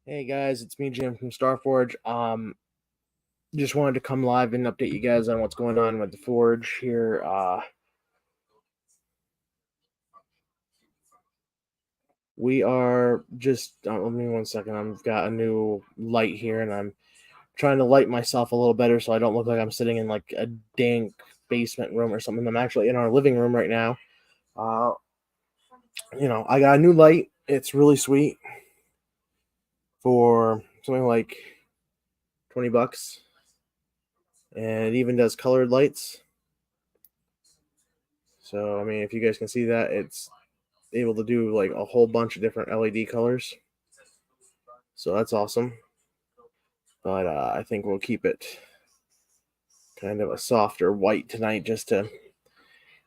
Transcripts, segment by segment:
Hey guys, it's me Jim from Starforge. Just wanted to come live and update you guys on what's going on with the Forge here. We are just let me 1 second. I've got a new light here, and I'm trying to light myself a little better so I don't look like I'm sitting in like a dank basement room or something. I'm actually in our living room right now. Uh, I got a new light. It's really sweet for something like $20, and it even does colored lights. So I mean, if you guys can see that, it's able to do like a whole bunch of different LED colors. So that's awesome. But I think we'll keep it kind of a softer white tonight just to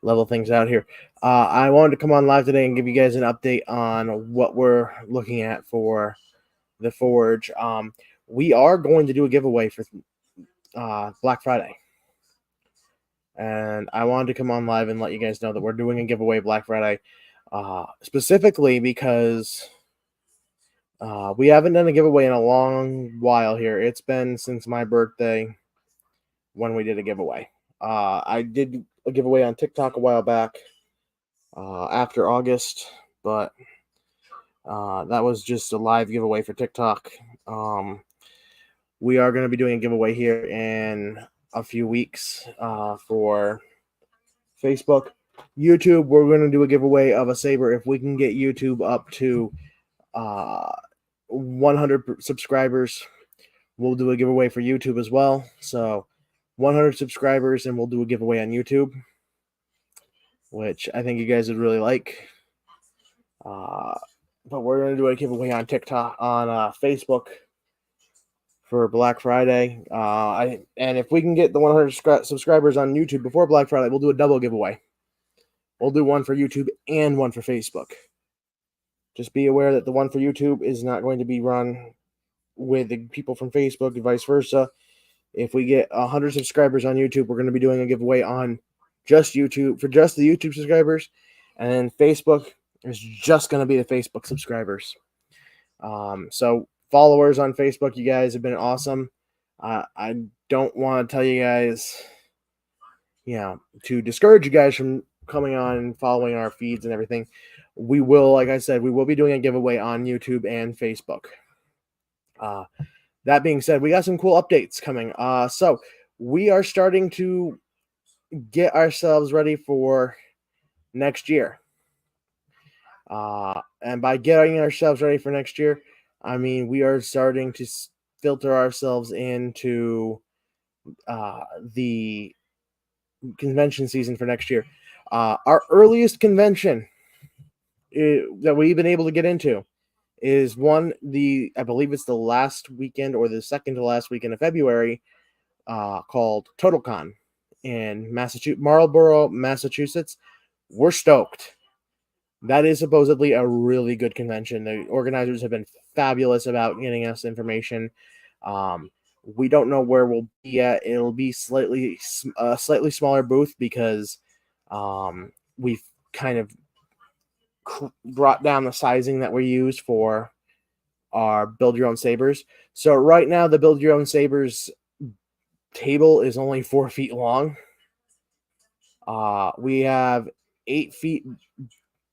level things out here. I wanted to come on live today and give you guys an update on what we're looking at for the Forge. We are going to do a giveaway for Black Friday. And I wanted to come on live and let you guys know that we're doing a giveaway Black Friday, specifically because we haven't done a giveaway in a long while here. It's been since my birthday when we did a giveaway. I did a giveaway on TikTok a while back after August, but that was just a live giveaway for TikTok. We are going to be doing a giveaway here in a few weeks for Facebook. YouTube, we're going to do a giveaway of a saber if we can get YouTube up to 100 subscribers. We'll do a giveaway for YouTube as well. So 100 subscribers, and we'll do a giveaway on YouTube, which I think you guys would really like. But we're going to do a giveaway on TikTok, on Facebook for Black Friday. And if we can get the 100 subscribers on YouTube before Black Friday, we'll do a double giveaway. We'll do one for YouTube and one for Facebook. Just be aware that the one for YouTube is not going to be run with the people from Facebook and vice versa. If we get 100 subscribers on YouTube, we're going to be doing a giveaway on just YouTube for just the YouTube subscribers, and then Facebook is just going to be the Facebook subscribers. So followers on Facebook, you guys have been awesome. I don't want to tell you guys, to discourage you guys from coming on and following our feeds and everything. We will, like I said, we will be doing a giveaway on YouTube and Facebook. That being said, we got some cool updates coming. So we are starting to get ourselves ready for next year. And by getting ourselves ready for next year, I mean we are starting to filter ourselves into the convention season for next year. Our earliest convention that we've been able to get into is I believe it's the last weekend or the second to last weekend of February, called TotalCon in Marlborough, Massachusetts. We're stoked. That is supposedly a really good convention. The organizers have been fabulous about getting us information. We don't know where we'll be at. It'll be slightly smaller booth because we've kind of brought down the sizing that we use for our build your own sabers. So right now the build your own sabers table is only 4 feet long. We have 8 feet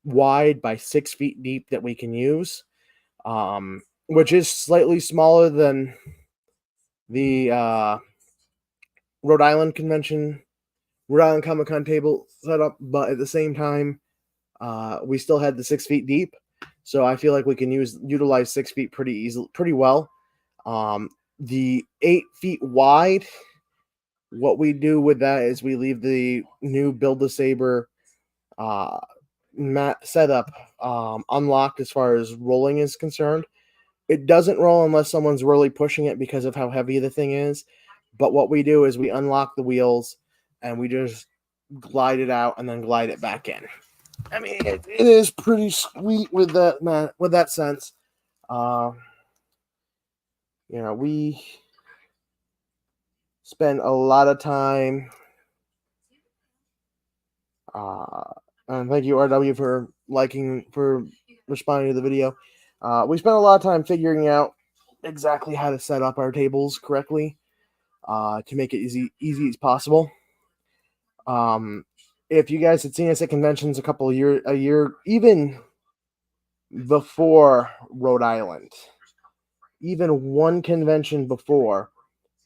wide by 6 feet deep that we can use, which is slightly smaller than the Rhode Island Comic Con table setup, but at the same time, we still had the 6 feet deep, so I feel like we can utilize 6 feet pretty well. The 8 feet wide, what we do with that is we leave the new Build-A-Saber setup unlocked as far as rolling is concerned. It doesn't roll unless someone's really pushing it because of how heavy the thing is. But what we do is we unlock the wheels and we just glide it out and then glide it back in. I mean, it is pretty sweet with that sense. We spend a lot of time. And thank you, RW, for responding to the video. We spent a lot of time figuring out exactly how to set up our tables correctly to make it easy as possible. If you guys had seen us at conventions a year, even before Rhode Island, even one convention before,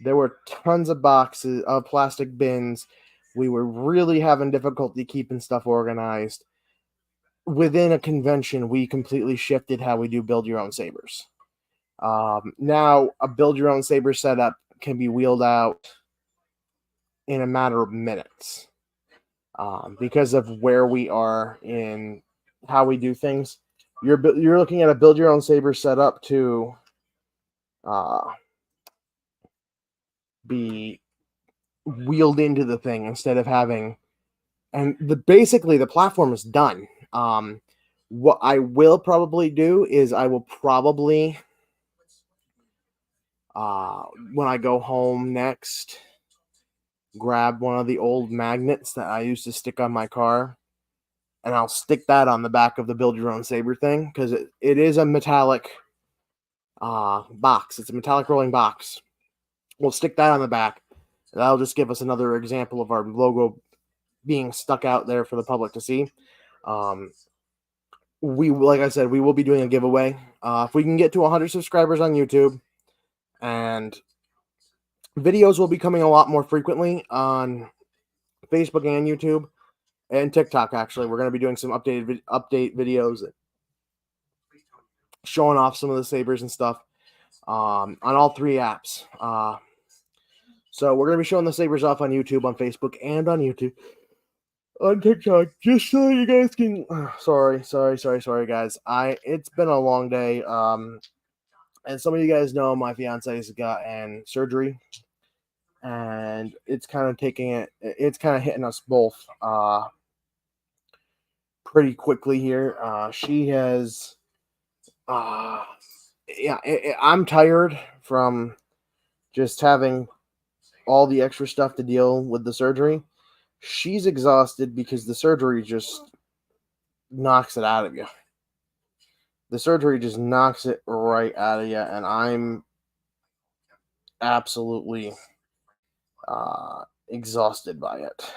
there were tons of boxes of plastic bins. We were really having difficulty keeping stuff organized. Within a convention, we completely shifted how we do build your own sabers. Now, a build your own saber setup can be wheeled out in a matter of minutes because of where we are in how we do things. You're looking at a build your own saber setup to be wheeled into the thing instead of having, and basically the platform is done. What I will probably do is I will probably when I go home next, grab one of the old magnets that I used to stick on my car, and I'll stick that on the back of the build your own saber thing because it is a metallic box. It's a metallic rolling box. We'll stick that on the back. That'll just give us another example of our logo being stuck out there for the public to see. Like I said, we will be doing a giveaway. If we can get to 100 subscribers on YouTube, and videos will be coming a lot more frequently on Facebook and YouTube and TikTok. Actually, we're going to be doing some update videos showing off some of the sabers and stuff on all 3 apps. So we're going to be showing the sabers off on YouTube, on Facebook, and on YouTube. On TikTok, just so you guys can. Sorry, guys. It's been a long day. And some of you guys know my fiance's gotten surgery, and it's kind of it's kind of hitting us both pretty quickly here. She has, yeah, I'm tired from just having all the extra stuff to deal with the surgery. She's exhausted because the surgery just knocks it out of you. The surgery just knocks it right out of you, and I'm absolutely exhausted by it.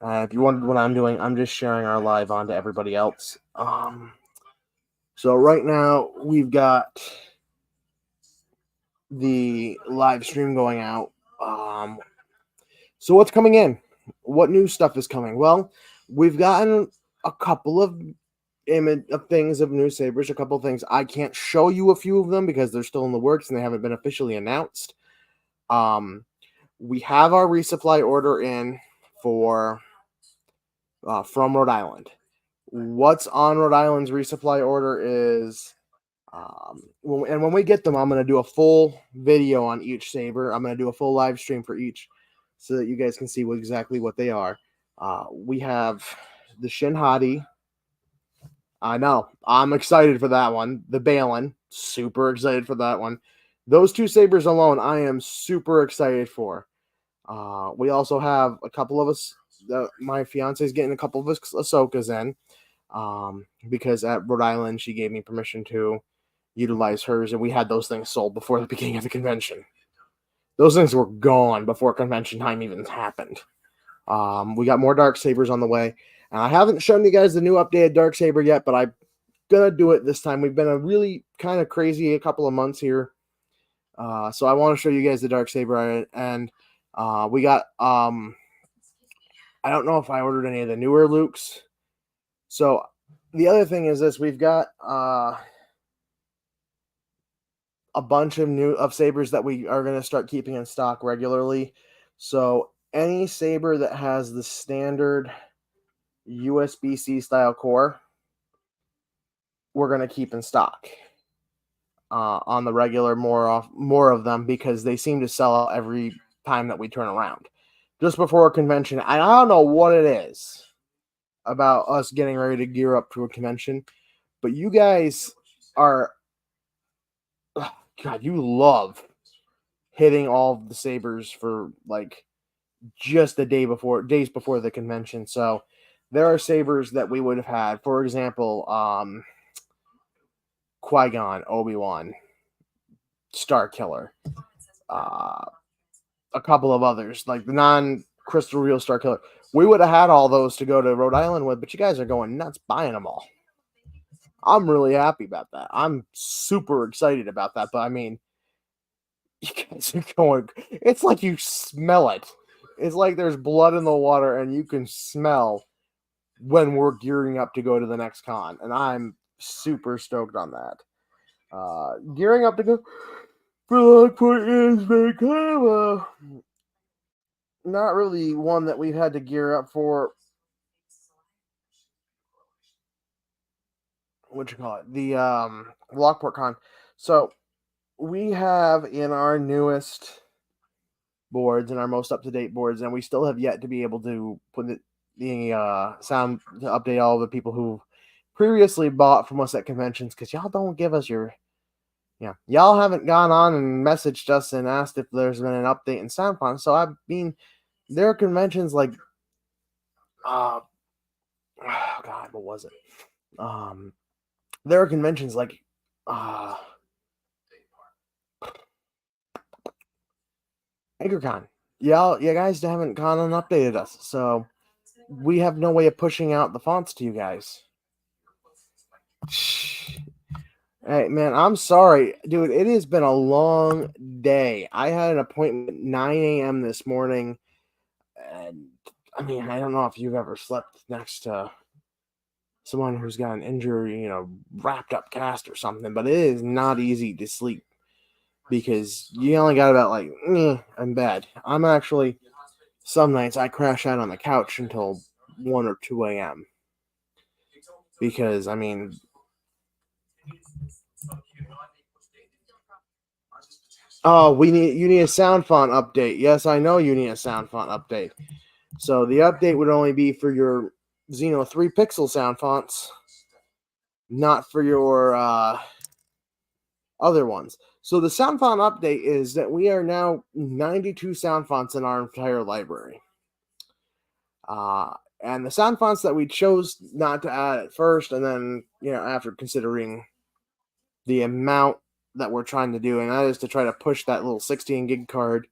If you wondered what I'm doing, I'm just sharing our live on to everybody else. So right now we've got the live stream going out. So what's coming in? What new stuff is coming? Well, we've gotten a couple of things of new sabers, a couple of things. I can't show you a few of them because they're still in the works and they haven't been officially announced. We have our resupply order in for from Rhode Island. What's on Rhode Island's resupply order is when we get them, I'm going to do a full video on each saber. I'm going to do a full live stream for each so that you guys can see exactly what they are. We have the Shin Hati. I know. I'm excited for that one. The Balin. Super excited for that one. Those 2 sabers alone, I am super excited for. We also have a couple of us. My fiance is getting a couple of us Ahsokas in because at Rhode Island, she gave me permission to utilize hers, and we had those things sold before the beginning of the convention. Those things were gone before convention time even happened. We got more dark sabers on the way, and I haven't shown you guys the new updated dark saber yet, but I'm gonna do it this time. We've been a really kind of crazy a couple of months here, so I want to show you guys the dark saber, and we got I don't know if I ordered any of the newer Lukes. So the other thing is this: we've got a bunch of sabers that we are going to start keeping in stock regularly. So any saber that has the standard USB-C style core, we're going to keep in stock on the regular, more of them, because they seem to sell out every time that we turn around. Just before a convention, I don't know what it is about us getting ready to gear up to a convention, but you guys are, God, you love hitting all of the sabers for like just days before the convention. So there are sabers that we would have had, for example, Qui-Gon, Obi-Wan, Star Killer, a couple of others, like the non-crystal real Star Killer. We would have had all those to go to Rhode Island with, but you guys are going nuts buying them all. I'm really happy about that. I'm super excited about that. But I mean, you guys are going. It's like you smell it. It's like there's blood in the water, and you can smell when we're gearing up to go to the next con, and I'm super stoked on that. Gearing up to go for Lockport is been kind of not really one that we've had to gear up for. What you call it? The Lockport Con. So we have in our newest boards and our most up-to-date boards, and we still have yet to be able to put the sound to update all the people who previously bought from us at conventions, because y'all don't give us your y'all haven't gone on and messaged us and asked if there's been an update in sound font. So I mean, there are conventions like oh god, what was it? There are conventions like AnchorCon. Yeah, you guys haven't gone and updated us, so we have no way of pushing out the fonts to you guys. Hey, man, I'm sorry. Dude, it has been a long day. I had an appointment at 9 a.m. this morning, and I mean, I don't know if you've ever slept next to someone who's got an injury, wrapped up cast or something, but it is not easy to sleep because you only got about like, I'm bad. I'm actually, some nights I crash out on the couch until 1 or 2 a.m. because, I mean, oh, you need a sound font update. Yes, I know you need a sound font update. So the update would only be for your Xeno 3 pixel sound fonts, not for your other ones. So the sound font update is that we are now 92 sound fonts in our entire library. And the sound fonts that we chose not to add at first, and then, after considering the amount that we're trying to do, and that is to try to push that little 16 gig card.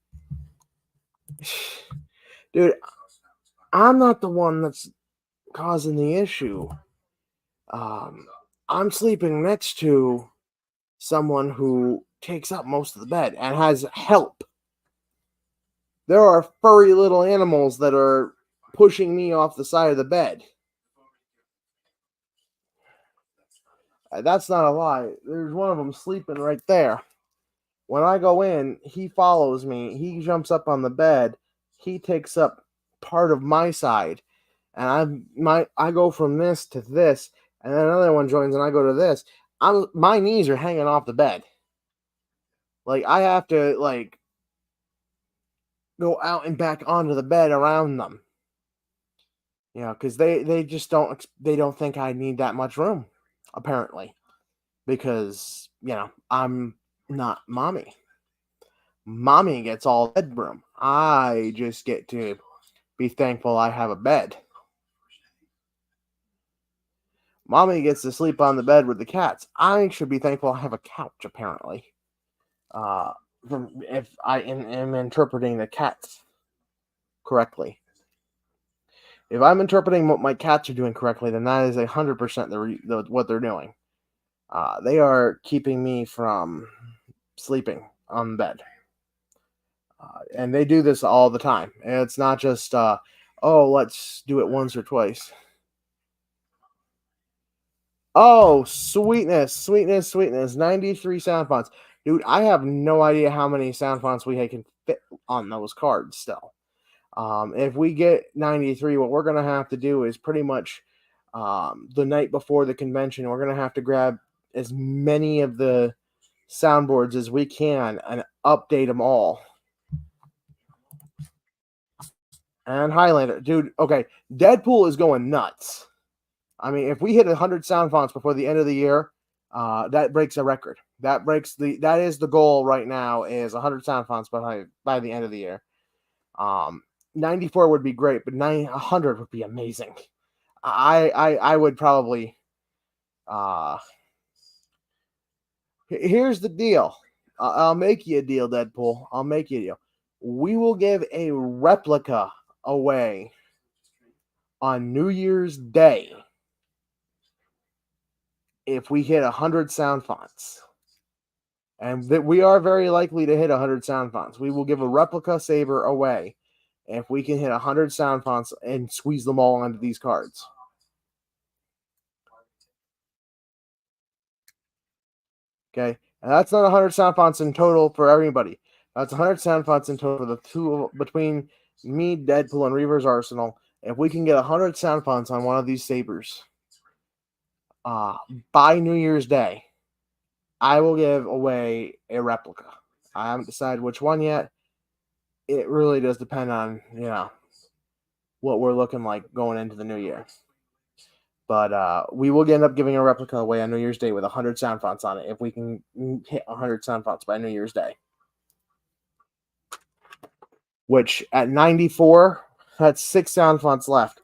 Dude, I'm not the one that's causing the issue. I'm sleeping next to someone who takes up most of the bed and has help. There are furry little animals that are pushing me off the side of the bed. That's not a lie. There's one of them sleeping right there. When I go in, he follows me. He jumps up on the bed. He takes up part of my side. And I go from this to this, and then another one joins and I go to this. My knees are hanging off the bed. Like, I have to, go out and back onto the bed around them. Because they just don't think I need that much room, apparently. Because, I'm not mommy. Mommy gets all bed room. I just get to be thankful I have a bed. Mommy gets to sleep on the bed with the cats. I should be thankful I have a couch, apparently. If I am interpreting the cats correctly. If I'm interpreting what my cats are doing correctly, then that is 100% what they're doing. They are keeping me from sleeping on the bed. And they do this all the time. And it's not just, let's do it once or twice. Oh, sweetness. 93 sound fonts. Dude, I have no idea how many sound fonts we can fit on those cards still. If we get 93, what we're going to have to do is pretty much the night before the convention, we're going to have to grab as many of the soundboards as we can and update them all. And Highlander. Dude, okay, Deadpool is going nuts. I mean, if we hit 100 sound fonts before the end of the year, that breaks a record. That is the goal right now, is 100 sound fonts by the end of the year. 94 would be great, but 100 would be amazing. I would probably Here's the deal. I'll make you a deal, Deadpool. I'll make you a deal. We will give a replica away on New Year's Day if we hit 100 sound fonts. And that we are very likely to hit 100 sound fonts. We will give a replica saber away if we can hit 100 sound fonts and squeeze them all onto these cards. Okay, and that's not 100 sound fonts in total for everybody. That's 100 sound fonts in total for the two between me, Deadpool, and Reaver's Arsenal. If we can get 100 sound fonts on one of these sabers by New Year's Day, I will give away a replica. I haven't decided which one yet. It really does depend on, what we're looking like going into the new year. But we will end up giving a replica away on New Year's Day with 100 sound fonts on it if we can hit 100 sound fonts by New Year's Day. Which at 94, that's 6 sound fonts left.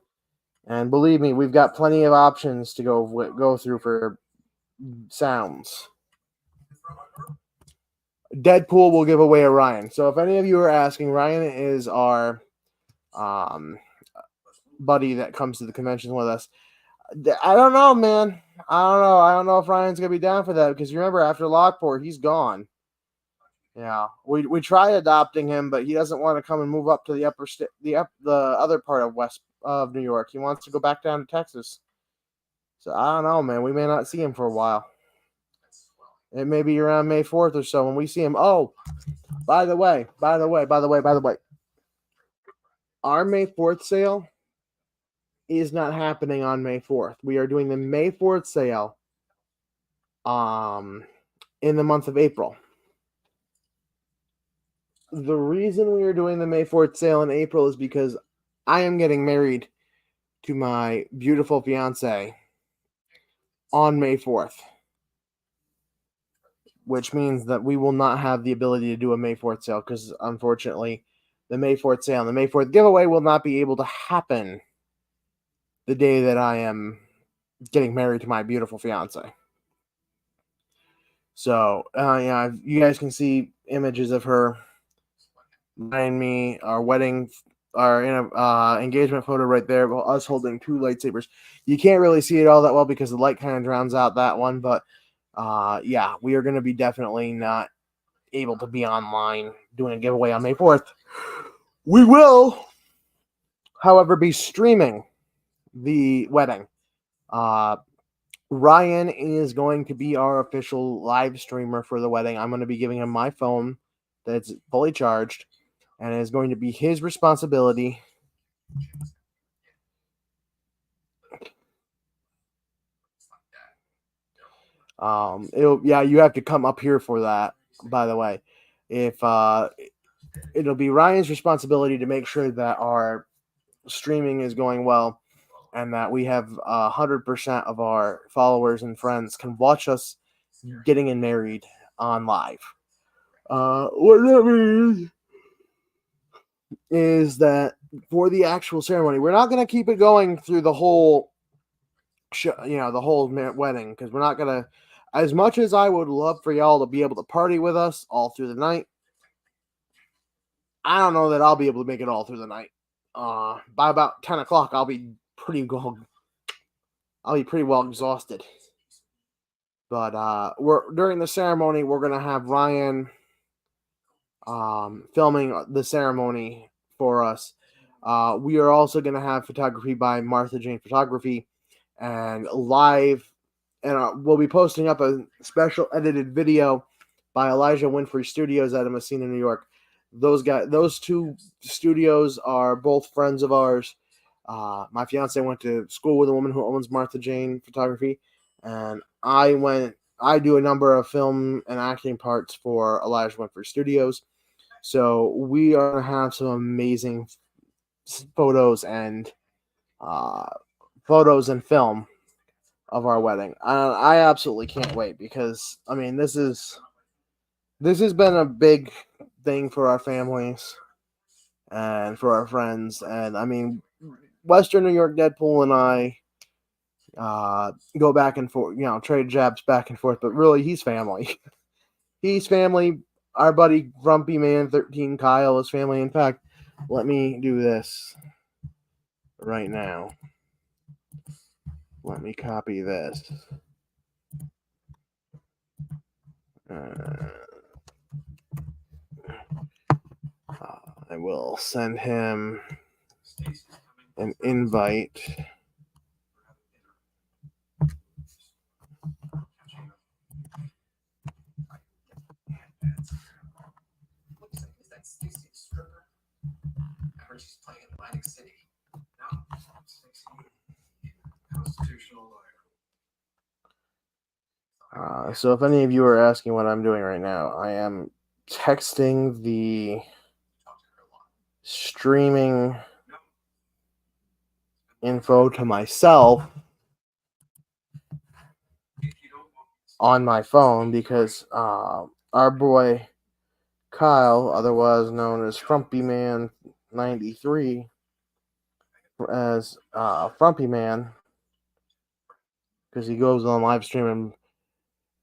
And believe me, we've got plenty of options to go through for sounds. Deadpool will give away a Ryan. So if any of you are asking, Ryan is our buddy that comes to the convention with us. I don't know, man. I don't know if Ryan's gonna be down for that because you remember after Lockport, he's gone. Yeah, we tried adopting him, but he doesn't want to come and move up to the the other part of west of New York. He wants to go back down to Texas. So I don't know, man. We may not see him for a while. It may be around May 4th or so when we see him. Oh, by the way, our May 4th sale is not happening on May 4th. We are doing the May 4th sale in the month of April. The reason we are doing the May 4th sale in April is because I am getting married to my beautiful fiance on May 4th, which means that we will not have the ability to do a May 4th sale because, unfortunately, the May 4th sale and the May 4th giveaway will not be able to happen the day that I am getting married to my beautiful fiance. So, you guys can see images of her behind me, our wedding, our engagement photo right there, us holding 2 lightsabers. You can't really see it all that well because the light kind of drowns out that one, but we are going to be definitely not able to be online doing a giveaway on May 4th. We will, however, be streaming the wedding. Ryan is going to be our official live streamer for the wedding. I'm going to be giving him my phone that's fully charged, and it is going to be his responsibility you have to come up here for that, by the way. If it'll be Ryan's responsibility to make sure that our streaming is going well and that we have 100% of our followers and friends can watch us getting married on live. What that means is that for the actual ceremony, we're not going to keep it going through the whole the whole wedding, because we're not going to, as much as I would love for y'all to be able to party with us all through the night, I don't know that I'll be able to make it all through the night. By about 10 o'clock, I'll be pretty well exhausted. But during the ceremony, we're gonna have Ryan filming the ceremony for us. We are also gonna have photography by Martha Jane Photography, and live, and we'll be posting up a special edited video by Elijah Winfrey Studios out of Messina, New York. Those 2 studios are both friends of ours. My fiance went to school with a woman who owns Martha Jane Photography, and I do a number of film and acting parts for Elijah Winfrey Studios. So we are going to have some amazing photos and film of our wedding. I absolutely can't wait because, I mean, this has been a big thing for our families and for our friends. And I mean, Western New York Deadpool and I, go back and forth, trade jabs back and forth, but really he's family. He's family. Our buddy Grumpy Man 13 Kyle is family. In fact, let me do this right now. Let me copy this. I will send him an invite. So if any of you are asking what I'm doing right now, I am texting the streaming info to myself on my phone because our boy Kyle, otherwise known as Frumpy Man 93, as Frumpy Man, because he goes on live stream and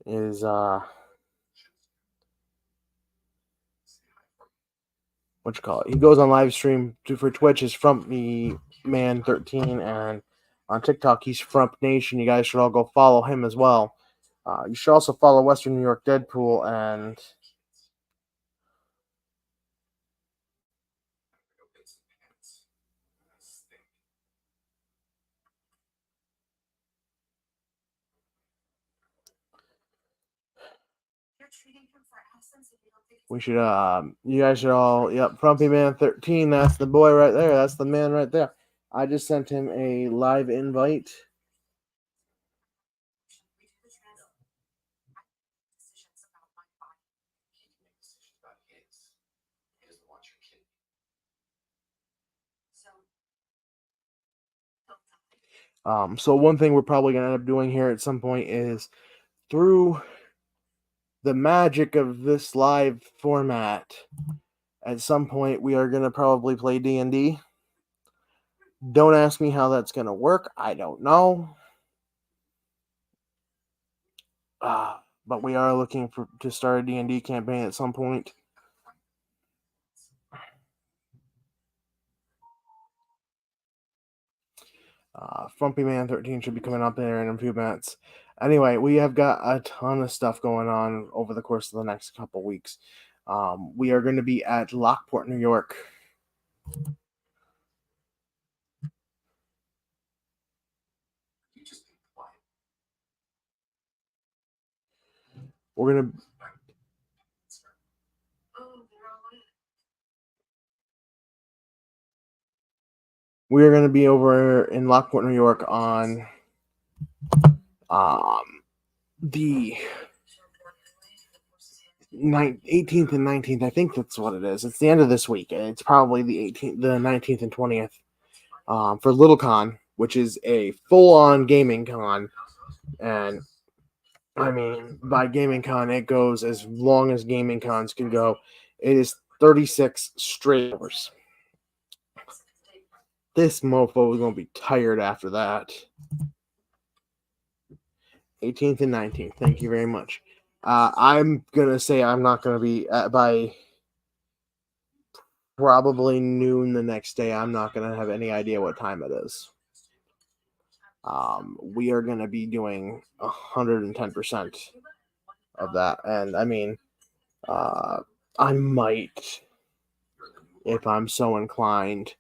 is he goes on live stream for Twitch is Frumpy Man 13, and on TikTok he's Frump Nation. You guys should all go follow him as well. You should also follow Western New York Deadpool and we should you guys should all Frumpy Man 13, that's the boy right there. That's the man right there. I just sent him a live invite. So one thing we're probably gonna end up doing here at some point is, through the magic of this live format, at some point we are gonna probably play D&D. Don't ask me how that's gonna work. I don't know. But we are looking to start a D&D campaign at some point. Frumpy Man 13 should be coming up there in a few minutes. Anyway, we have got a ton of stuff going on over the course of the next couple weeks. We are going to be at Lockport, New York. We're going to be over in Lockport, New York on the 18th and 19th. I think that's what it is. It's the end of this week. It's probably the 18th, the 19th and 20th for LittleCon, which is a full-on gaming con. And I mean, by gaming con, it goes as long as gaming cons can go. It is 36 straight hours. This mofo is going to be tired after that. 18th and 19th. Thank you very much. I'm going to say I'm not going to be by probably noon the next day. I'm not going to have any idea what time it is. We are going to be doing 110% of that. And I mean, I might, if I'm so inclined,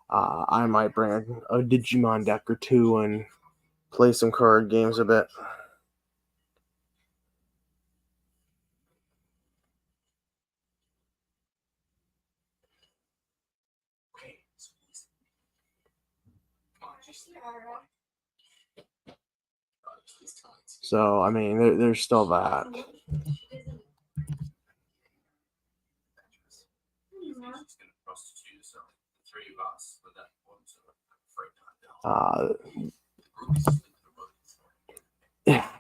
I might bring a Digimon deck or two and play some card games a bit. So, I mean, there's still that.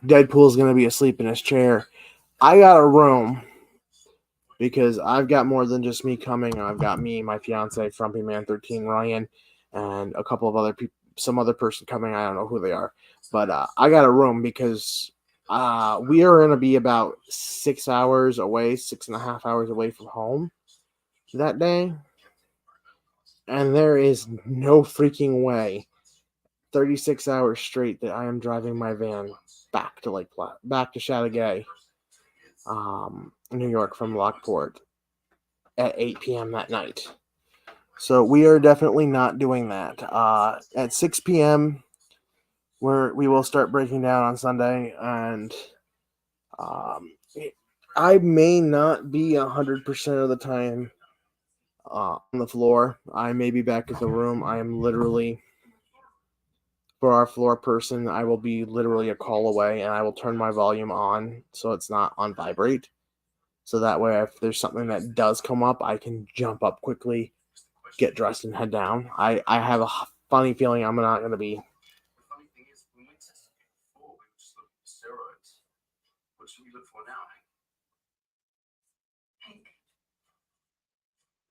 Deadpool's going to be asleep in his chair. I got a room because I've got more than just me coming. I've got me, my fiance, Frumpy Man 13, Ryan, and a couple of other some other person coming. I don't know who they are, but I got a room because we are going to be about 6 hours away, 6.5 hours away from home that day. And there is no freaking way 36 hours straight that I am driving my van back to back to Chateaugay, New York from Lockport at 8 p.m. that night. So we are definitely not doing that. At 6 p.m., we will start breaking down on Sunday, and I may not be 100% of the time on the floor. I may be back at the room. I am literally, for our floor person, I will be literally a call away, and I will turn my volume on so it's not on vibrate. So that way, if there's something that does come up, I can jump up quickly, get dressed, and head down. I have a funny feeling I'm not going to be. What should we look for now? Hank,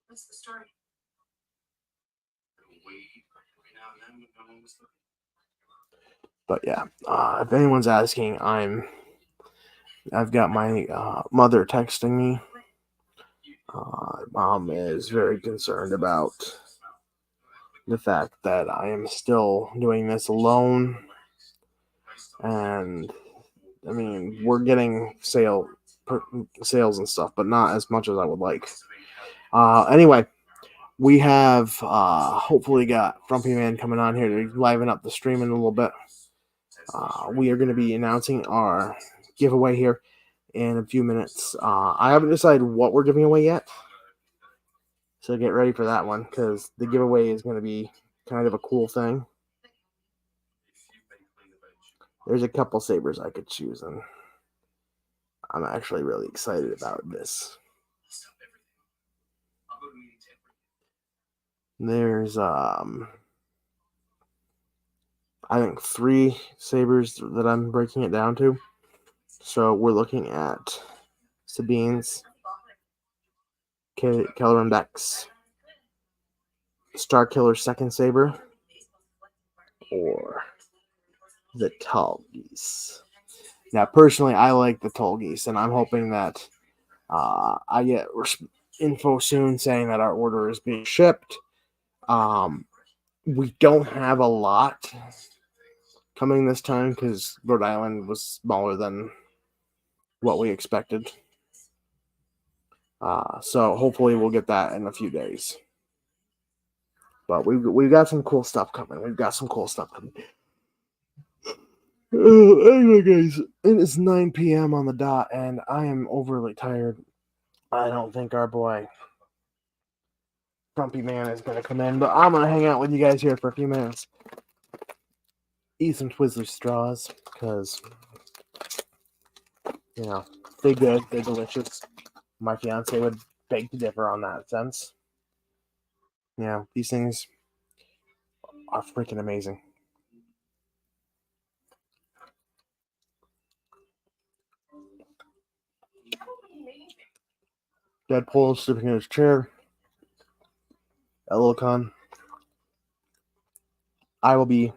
what's the story? But yeah, if anyone's asking, I've got my mother texting me. Mom is very concerned about the fact that I am still doing this alone, and I mean, we're getting sales and stuff, but not as much as I would like. Anyway, we have hopefully got Frumpy Man coming on here to liven up the stream in a little bit. We are going to be announcing our giveaway here in a few minutes. I haven't decided what we're giving away yet, so get ready for that one, because the giveaway is going to be kind of a cool thing. There's a couple sabers I could choose, and I'm actually really excited about this. There's I think 3 sabers that I'm breaking it down to. So we're looking at Sabine's, Kelleran Beck's, Starkiller's second saber, or the Tall Geese. Now, personally, I like the Tall Geese, and I'm hoping that I get info soon saying that our order is being shipped. We don't have a lot coming this time because Rhode Island was smaller than what we expected. So hopefully we'll get that in a few days. But we've got some cool stuff coming. Anyway, guys, it is 9 p.m. on the dot, and I am overly tired. I don't think our boy Frumpy Man is going to come in, but I'm going to hang out with you guys here for a few minutes. Eat some Twizzler straws, because, they're good, they're delicious. My fiance would beg to differ on that sense. These things are freaking amazing. Deadpool is sleeping in his chair. Elocon. I will be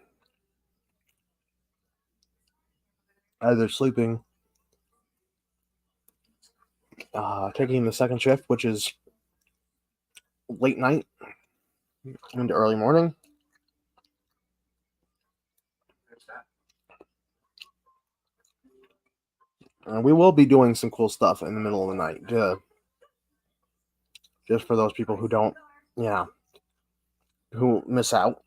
either sleeping, taking the second shift, which is late night into early morning. And we will be doing some cool stuff in the middle of the night, just for those people who don't, who miss out.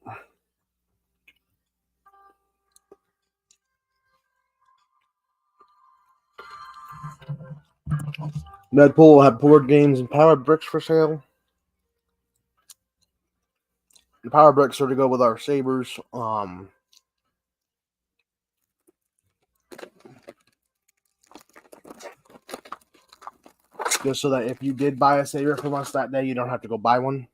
Deadpool will have board games and power bricks for sale. The power bricks are to go with our sabers. Just so that if you did buy a saber from us that day, you don't have to go buy one.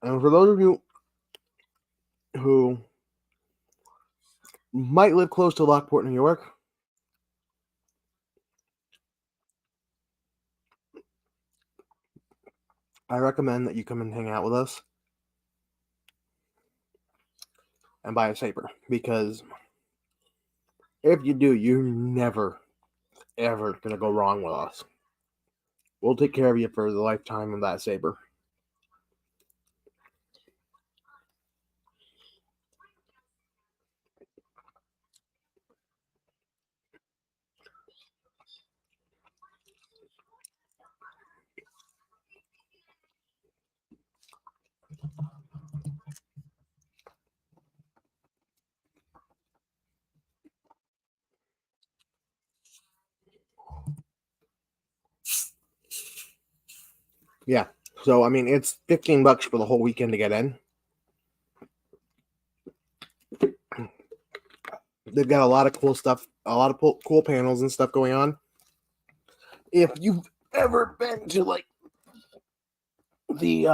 And for those of you who might live close to Lockport, New York, I recommend that you come and hang out with us and buy a saber, because if you do, you're never, ever going to go wrong with us. We'll take care of you for the lifetime of that saber. Yeah. So, I mean, it's $15 for the whole weekend to get in. They've got a lot of cool stuff, a lot of cool panels and stuff going on. If you've ever been to like the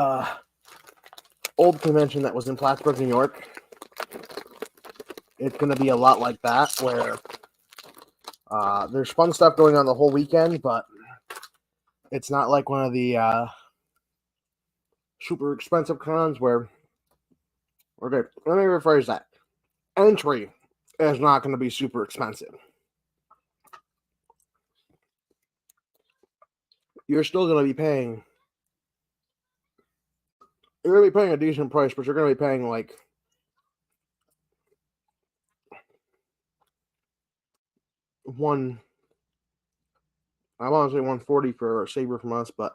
old convention that was in Plattsburgh, New York, it's going to be a lot like that, where there's fun stuff going on the whole weekend, but it's not like one of the super expensive cons where, okay, let me rephrase that. Entry is not going to be super expensive. You're still going to be paying, you're going to be paying a decent price, but you're going to be paying like I want to say $140 for a saber from us, but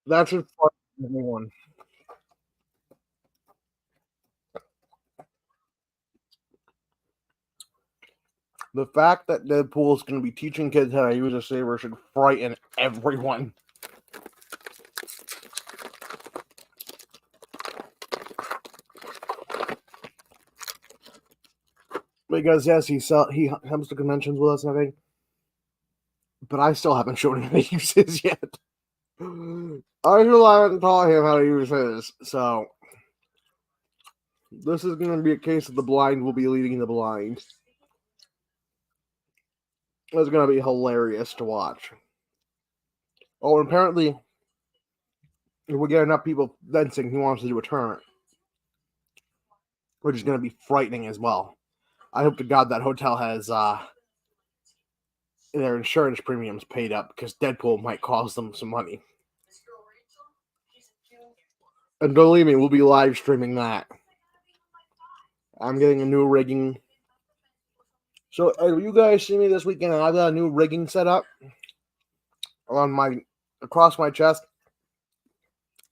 that's as far as anyone. The fact that Deadpool is going to be teaching kids how to use a saber should frighten everyone. Because yes, he comes to conventions with us and everything, but I still haven't shown him how to use his yet. I still haven't taught him how to use his, so this is going to be a case of the blind will be leading the blind. It's going to be hilarious to watch. Oh, and apparently, if we get enough people fencing, he wants to do a tournament, which is going to be frightening as well. I hope to God that hotel has their insurance premiums paid up, because Deadpool might cost them some money. And believe me, we'll be live streaming that. I'm getting a new rigging. So, you guys see me this weekend? I've got a new rigging set up on across my chest.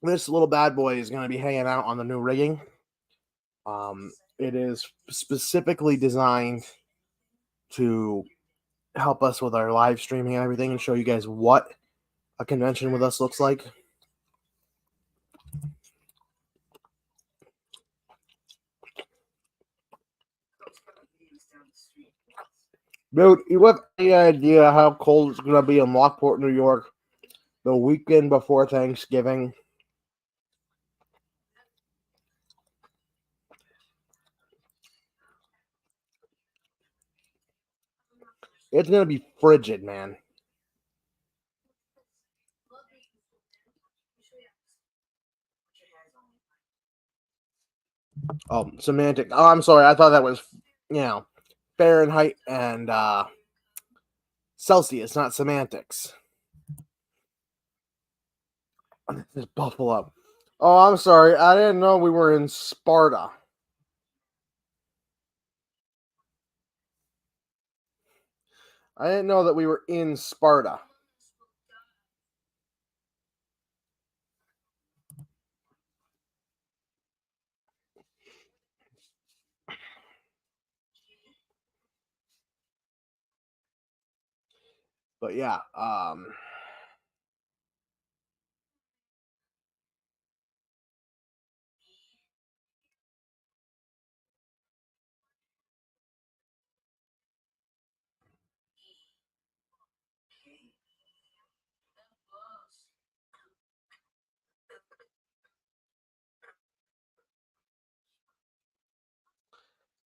This little bad boy is going to be hanging out on the new rigging. It is specifically designed to help us with our live streaming and everything, and show you guys what a convention with us looks like. Dude, you have any idea how cold it's going to be in Lockport, New York, the weekend before Thanksgiving? It's going to be frigid, man. Oh, semantic. Oh, I'm sorry. I thought that was, Fahrenheit and Celsius, not semantics. This is Buffalo. Oh, I'm sorry. I didn't know we were in Sparta. I didn't know that we were in Sparta. But yeah,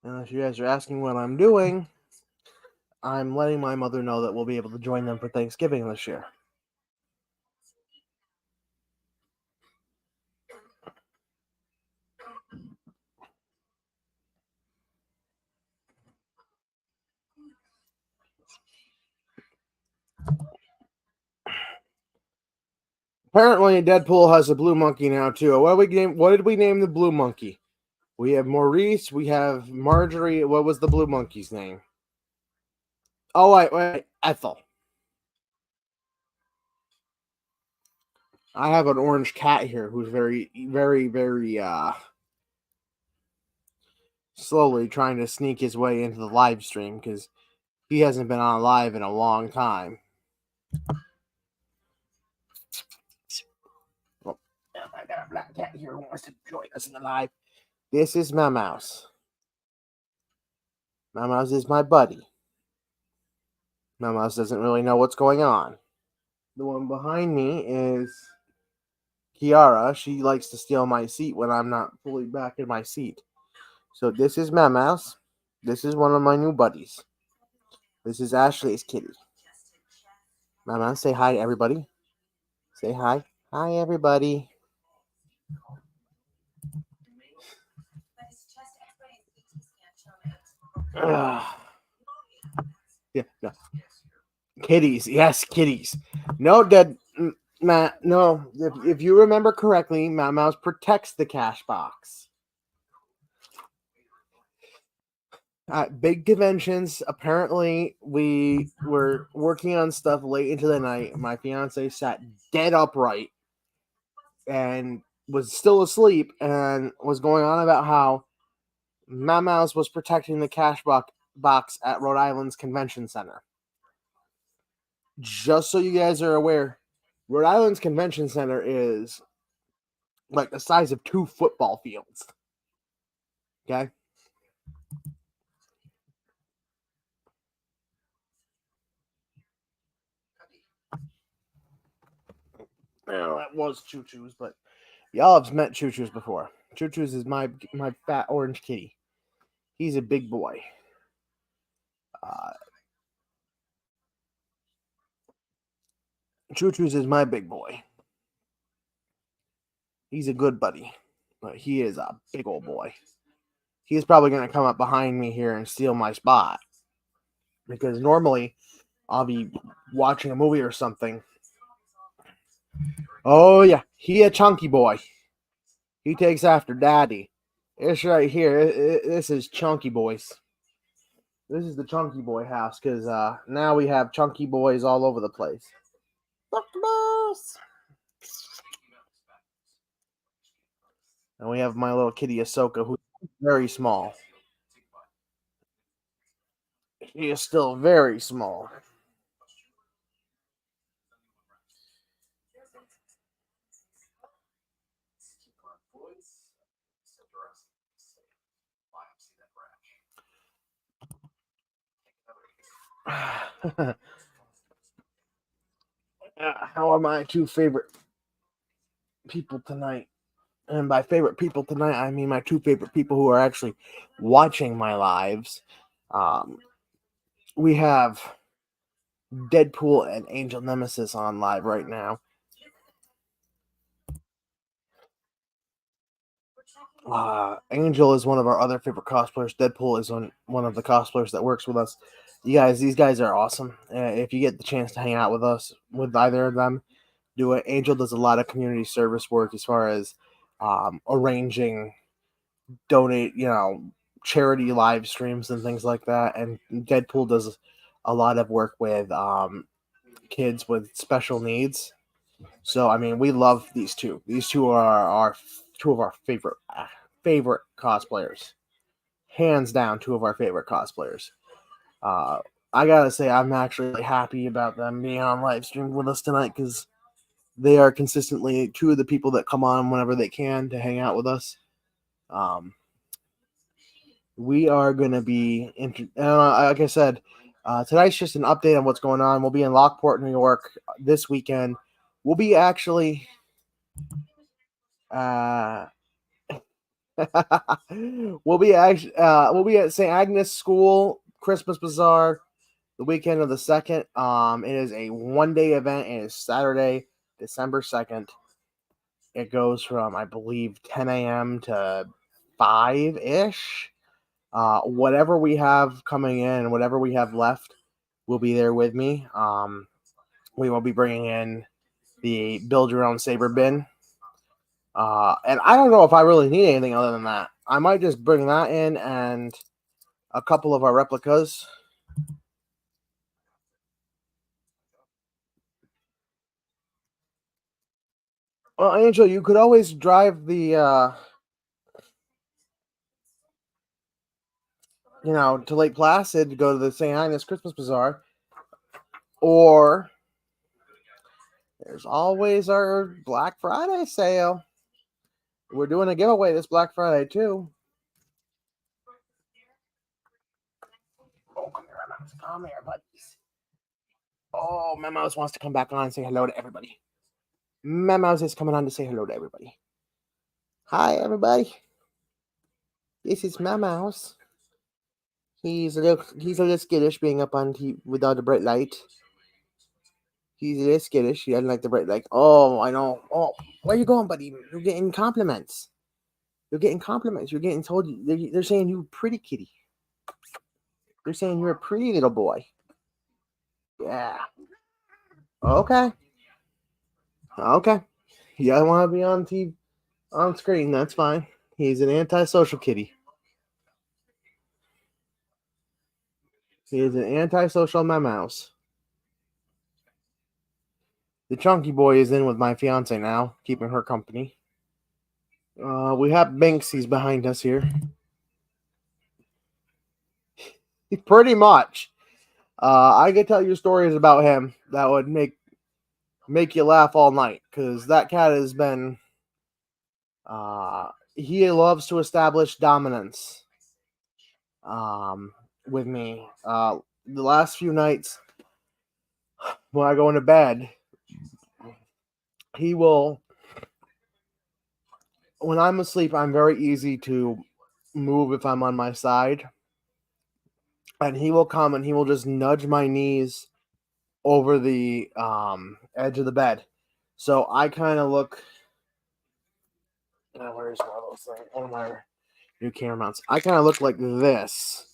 And if you guys are asking what I'm doing, I'm letting my mother know that we'll be able to join them for Thanksgiving this year. Apparently, Deadpool has a blue monkey now too. What did we name the blue monkey? We have Maurice. We have Marjorie. What was the blue monkey's name? Oh, wait, Ethel. I have an orange cat here who's very, very, very slowly trying to sneak his way into the live stream because he hasn't been on live in a long time. Oh, I got a black cat here who wants to join us in the live. This is my mouse. My mouse is my buddy. My mouse doesn't really know what's going on. The one behind me is Kiara. She likes to steal my seat when I'm not fully back in my seat. So this is my mouse. This is one of my new buddies. This is Ashley's kitty. My mouse, say hi to everybody. Say hi. Hi, everybody. Yeah, no. Kitties. Yes, kitties. No, Dead Matt. No, if you remember correctly, my mouse protects the cash box. At big conventions, apparently we were working on stuff late into the night. My fiance sat dead upright and was still asleep and was going on about how my mouse was protecting the cash box at Rhode Island's convention center. Just so you guys are aware, Rhode Island's convention center is like the size of 2 football fields. Okay? Well, that was Choo Choo's, but y'all have met Choo Choo's before. Choo Choo's is my fat orange kitty. He's a big boy. Choo Choo's is my big boy. He's a good buddy, but he is a big old boy. He's probably going to come up behind me here and steal my spot. Because normally I'll be watching a movie or something. Oh, yeah. He a chunky boy. He takes after daddy. This right here, this is Chunky Boys. This is the Chunky Boy house because now we have Chunky Boys all over the place. And we have my little kitty Ahsoka, who's very small. He is still very small. How are my 2 favorite people tonight? And by favorite people tonight, I mean my 2 favorite people who are actually watching my lives. We have Deadpool and Angel Nemesis on live right now. Angel is one of our other favorite cosplayers. Deadpool is one of the cosplayers that works with us. These guys are awesome. If you get the chance to hang out with us, with either of them, do it. Angel does a lot of community service work as far as arranging, donate, charity live streams and things like that. And Deadpool does a lot of work with kids with special needs. So I mean, we love these two. These two are two of our favorite cosplayers, hands down. 2 of our favorite cosplayers. I gotta say, I'm actually really happy about them being on live stream with us tonight because they are consistently 2 of the people that come on whenever they can to hang out with us. We are going to be, like I said, tonight's just an update on what's going on. We'll be in Lockport, New York this weekend. We'll be actually, we'll be at St. Agnes School Christmas Bazaar the weekend of the 2nd. It is a 1-day event. It is Saturday, December 2nd. It goes from, I believe, 10 a.m. to 5-ish. Whatever we have coming in, whatever we have left, will be there with me. We will be bringing in the build your own saber bin. And I don't know if I really need anything other than that. I might just bring that in and a couple of our replicas. Well, Angel, you could always drive the, to Lake Placid to go to the St. Agnes Christmas Bazaar. Or there's always our Black Friday sale. We're doing a giveaway this Black Friday, too. Oh, come here, Mouse. Come here, buddies. Oh, my mouse wants to come back on and say hello to everybody. My mouse is coming on to say hello to everybody. Hi, everybody. This is my mouse. He's a little skittish being up on without a bright light. He's a little skittish. He doesn't like the bright light. Oh, I know. Oh, where you going, buddy? You're getting compliments. You're getting compliments. You're getting told. They're saying you're pretty kitty. They're saying you're a pretty little boy. Yeah. Okay. Okay. You don't want to be on TV, on screen. That's fine. He's an antisocial kitty. He is an antisocial mouse. The chunky boy is in with my fiance now, keeping her company. We have Banksy's behind us here. Pretty much. I could tell you stories about him that would make you laugh all night, because that cat has been. He loves to establish dominance. With me. The last few nights when I go into bed, he will. When I'm asleep, I'm very easy to move if I'm on my side. And he will come and he will just nudge my knees over the edge of the bed. So I kind of look. Where's one of those things? One of my new camera mounts. I kind of look like this,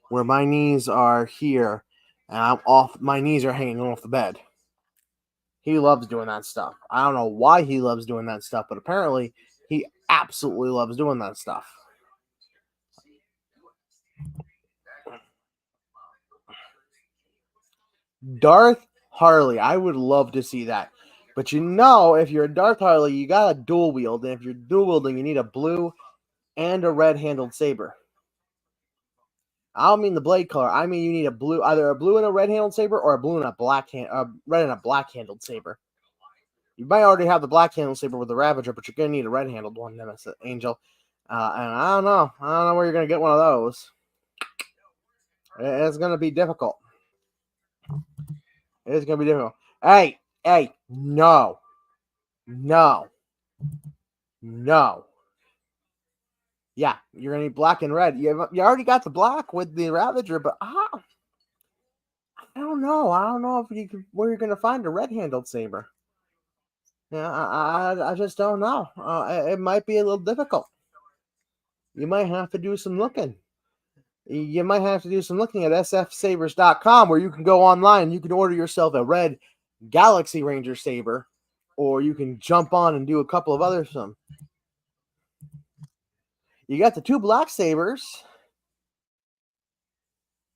where my knees are here, and I'm off. My knees are hanging off the bed. He loves doing that stuff. I don't know why he loves doing that stuff, but apparently he absolutely loves doing that stuff. Darth Harley. I would love to see that. But if you're a Darth Harley, you got to dual wield. And if you're dual wielding, you need a blue and a red handled saber. I don't mean the blade color. I mean you need either a blue and a red handled saber or a blue and a red and a black handled saber. You might already have the black handled saber with the Ravager, but you're gonna need a red handled one, Nemesis Angel. And I don't know where you're gonna get one of those. It's gonna be difficult. It's gonna be difficult. Hey, no. Yeah, you're gonna need black and red. You already got the black with the Ravager, but I don't know. I don't know where you're gonna find a red handled saber. Yeah, I just don't know. It might be a little difficult. You might have to do some looking. You might have to do some looking at sfsabers.com, where you can go online and you can order yourself a red Galaxy Ranger saber, or you can jump on and do a couple of others. You got the 2 black sabers,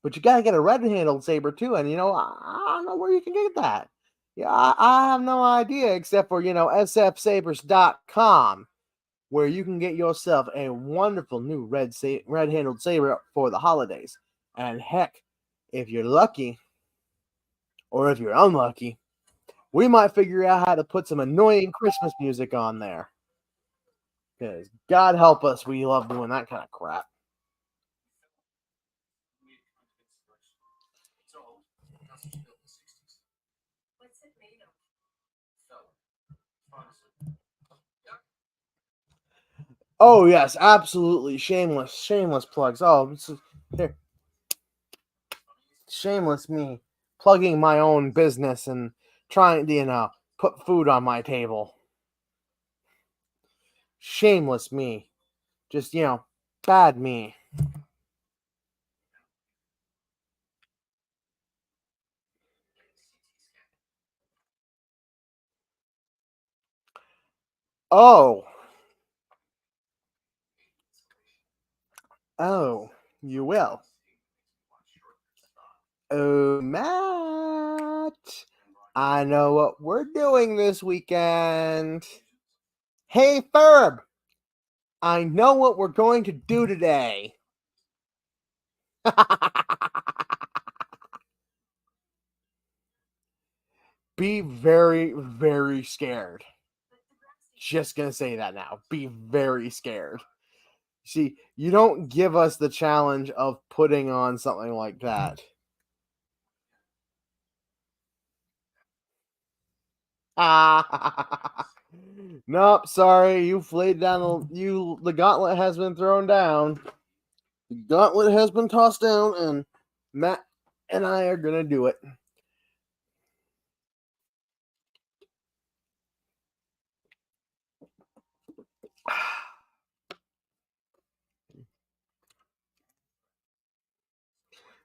but you got to get a red-handled saber too. And I don't know where you can get that. Yeah, I have no idea, except for sfsabers.com, where you can get yourself a wonderful new red-handled saber for the holidays. And heck, if you're lucky, or if you're unlucky, we might figure out how to put some annoying Christmas music on there. Because God help us, we love doing that kind of crap. Oh yes, absolutely shameless plugs. Here, shameless me plugging my own business and trying to put food on my table. Shameless me, just bad me. Oh, oh, you will. Oh, Matt, I know what we're doing this weekend. Hey, Ferb, I know what we're going to do today. Be very, very scared. Just gonna say that now. Be very scared. See, you don't give us the challenge of putting on something like that. Nope, sorry, you've laid down the gauntlet has been thrown down. The gauntlet has been tossed down, and Matt and I are gonna do it.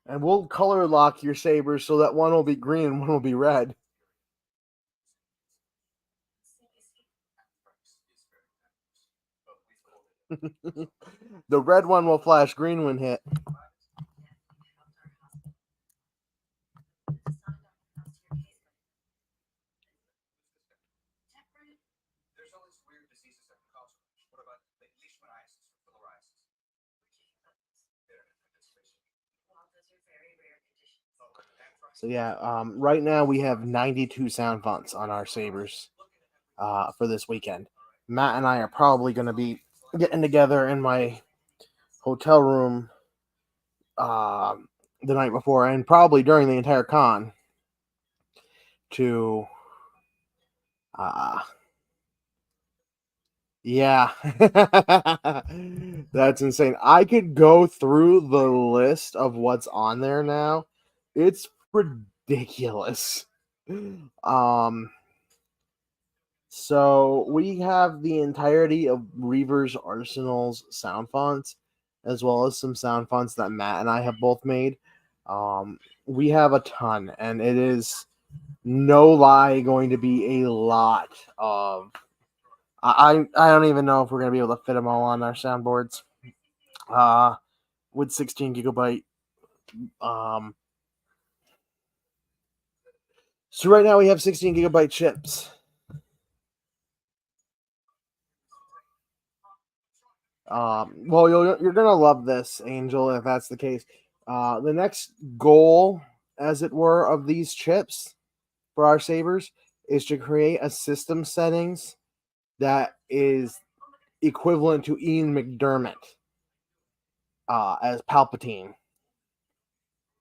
And we'll color lock your sabers so that one will be green and one will be red. The red one will flash green when hit. So yeah, right now we have 92 sound fonts on our sabers for this weekend. Matt and I are probably going to be getting together in my hotel room uh, the night before, and probably during the entire con to uh, yeah. That's insane. I could go through the list of what's on there now. It's ridiculous. Um so we have the entirety of Reaver's Arsenal's sound fonts, as well as some sound fonts that Matt and I have both made. We have a ton, and it is no lie going to be a lot of I don't even know if we're gonna be able to fit them all on our soundboards. Uh, with 16 gigabyte. Um, so right now we have 16 gigabyte chips. Well, you're gonna love this, Angel, if that's the case. The next goal, as it were, of these chips for our sabers is to create a system settings that is equivalent to Ian McDermott as Palpatine,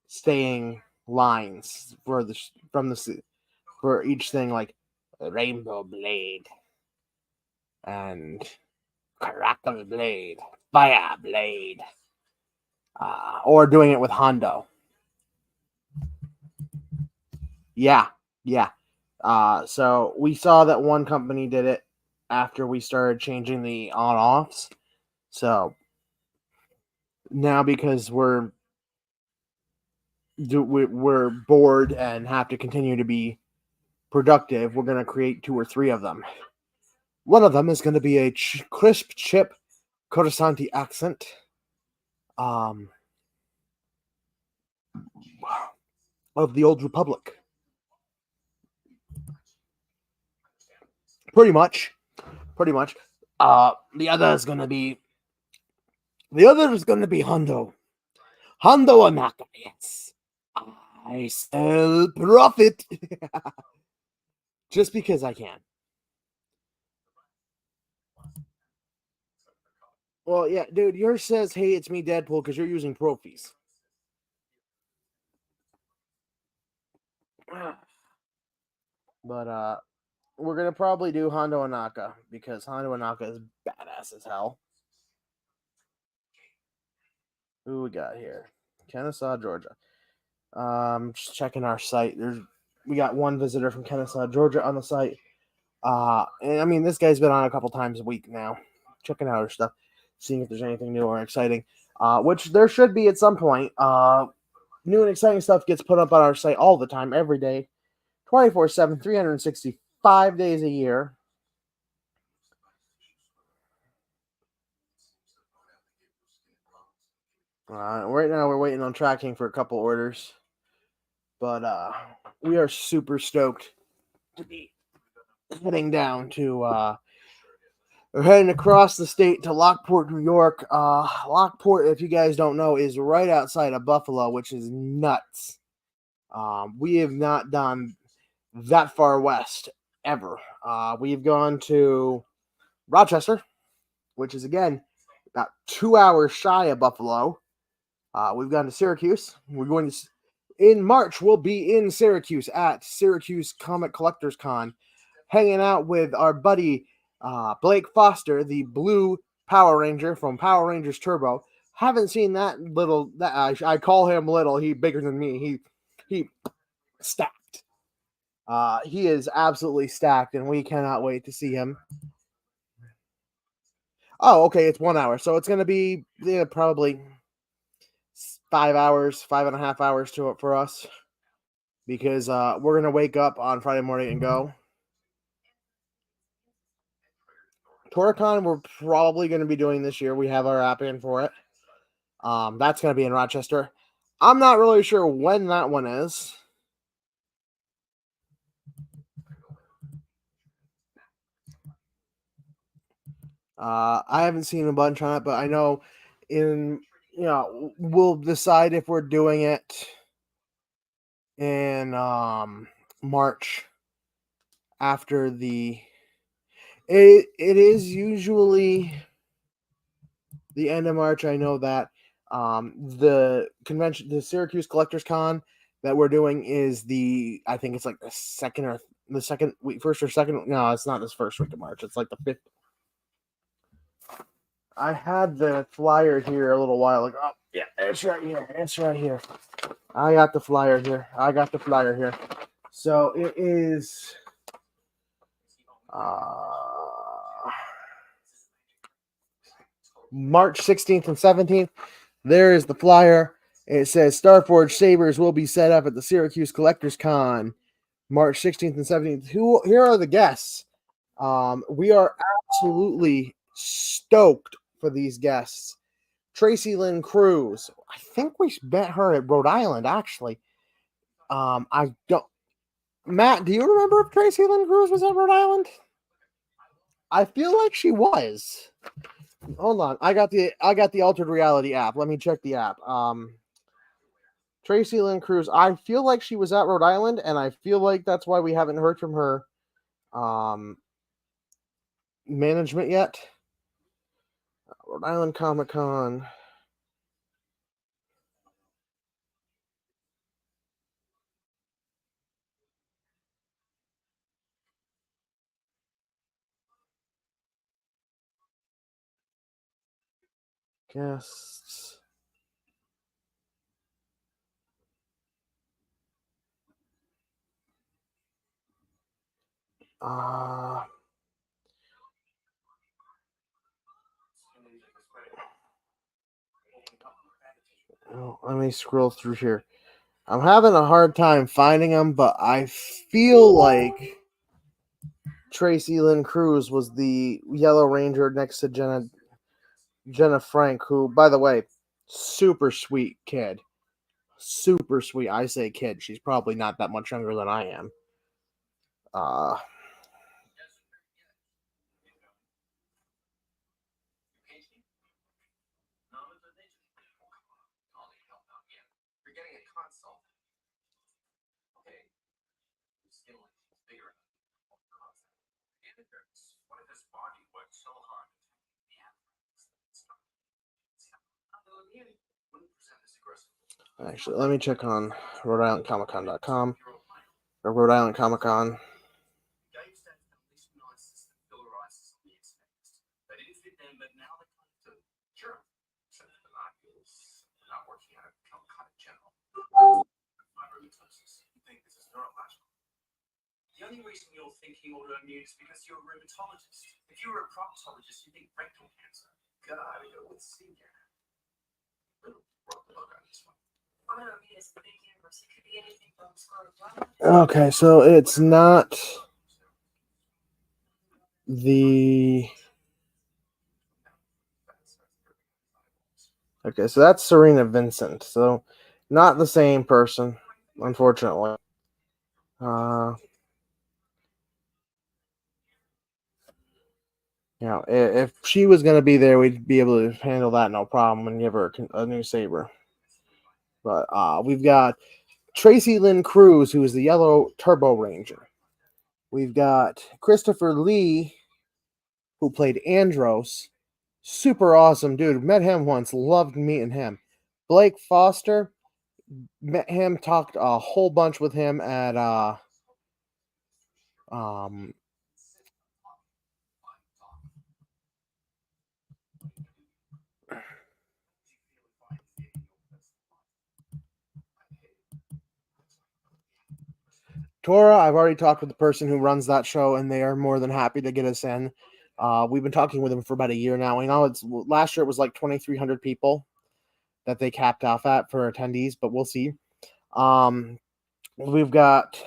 staying lines for for each thing like Rainbow Blade and Crackle Blade, Fire Blade, or doing it with Hondo. Yeah, yeah. So we saw that one company did it after we started changing the on-offs. So now, because we're bored and have to continue to be productive, we're going to create 2 or 3 of them. One of them is going to be a crisp chip Coruscanti accent. Um, of the Old Republic. Pretty much. Pretty much. The other is gonna be Hondo. Hondo Anaka, yes. I sell profit. Just because I can. Well, yeah, dude, yours says, hey, it's me, Deadpool, because you're using Profies. But we're gonna probably do Hondo Anaka because Hondo Anaka is badass as hell. Who we got here? Kennesaw, Georgia. Just checking our site. We got one visitor from Kennesaw, Georgia on the site. And I mean, this guy's been on a couple times a week now, checking out our stuff, seeing if there's anything new or exciting. Which there should be at some point. New and exciting stuff gets put up on our site all the time, every day, 24/7, 365 days a year. Right now, we're waiting on tracking for a couple orders, but we are super stoked to be heading down to. We're heading across the state to Lockport, New York. Lockport, if you guys don't know, is right outside of Buffalo, which is nuts. We have not done that far west ever. We've gone to Rochester, which is again about 2 hours shy of Buffalo. We've gone to Syracuse. We're going to in March. We'll be in Syracuse at Syracuse Comic Collectors Con, hanging out with our buddy Blake Foster, the blue Power Ranger from Power Rangers Turbo. Haven't seen that little. That I call him little. He bigger than me. He stacked. He is absolutely stacked, and we cannot wait to see him. Oh, okay, it's 1 hour, so it's going to be probably 5 hours, 5.5 hours to it for us, because we're going to wake up on Friday morning and go. Toricon, we're probably going to be doing this year. We have our app in for it. That's going to be in Rochester. I'm not really sure when that one is. I haven't seen a bunch on it, but I know we'll decide if we're doing it in March after the. It is usually the end of March. I know that the convention, the Syracuse Collectors Con that we're doing is I think it's like the second week, first or second. No, it's not this first week of March. It's like the 5th. I had the flyer here a little while ago. Oh, yeah, it's right here. It's right here. I got the flyer here. So it is March 16th and 17th. There is the flyer. It says Starforge Sabers will be set up at the Syracuse Collectors Con March 16th and 17th. Here are the guests. We are absolutely stoked for these guests. Tracy Lynn Cruz. I think we met her at Rhode Island, actually. I don't. Matt, do you remember if Tracy Lynn Cruz was at Rhode Island? I feel like she was. Hold on. I got the Altered Reality app. Let me check the app. Tracy Lynn Cruz. I feel like she was at Rhode Island, and I feel like that's why we haven't heard from her management yet. Rhode Island Comic Con. Guests. Let me scroll through here. I'm having a hard time finding them, but I feel like Tracy Lynn Cruz was the Yellow Ranger next to Jenna Frank, who, by the way, super sweet kid. Super sweet. I say kid. She's probably not that much younger than I am. Actually, let me check on Rhode Island Comic-Con.com or Rhode Island Comic Con. The only reason you're thinking autoimmune is because you're a rheumatologist. If you were a proctologist, you think rectal cancer. Gotta go with senior. Autoimmune is a big universe. It could be anything from scleroderma. Okay, so it's not the. Okay, so that's Serena Vincent. So not the same person, unfortunately. You know, if she was going to be there, we'd be able to handle that no problem and give her a new saber. But we've got Tracy Lynn Cruz, who is the Yellow Turbo Ranger. We've got Christopher Lee, who played Andros. Super awesome dude. Met him once. Loved meeting him. Blake Foster. Met him. Talked a whole bunch with him at Tora. I've already talked with the person who runs that show, and they are more than happy to get us in. We've been talking with them for about a year now. We know it's last year it was like 2,300 people that they capped off at for attendees, but we'll see. We've got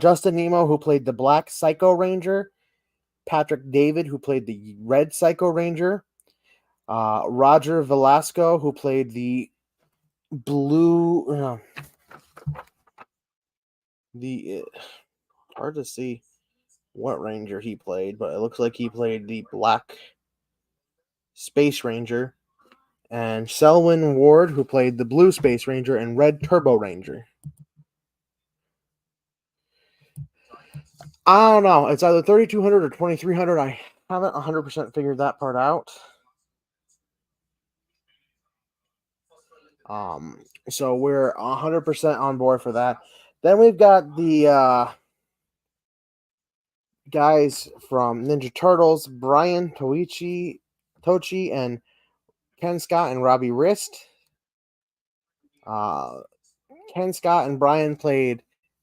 Justin Nemo, who played the Black Psycho Ranger, Patrick David, who played the Red Psycho Ranger, Roger Velasco, who played the Blue. Hard to see what Ranger he played, but it looks like he played the Black Space Ranger, and Selwyn Ward, who played the Blue Space Ranger and Red Turbo Ranger. I don't know. It's either 3,200 or 2,300. I haven't 100% figured that part out. So we're 100% on board for that. Then we've got the guys from Ninja Turtles, Brian Tochi, and Ken Scott and Robbie Rist. Ken Scott and Brian played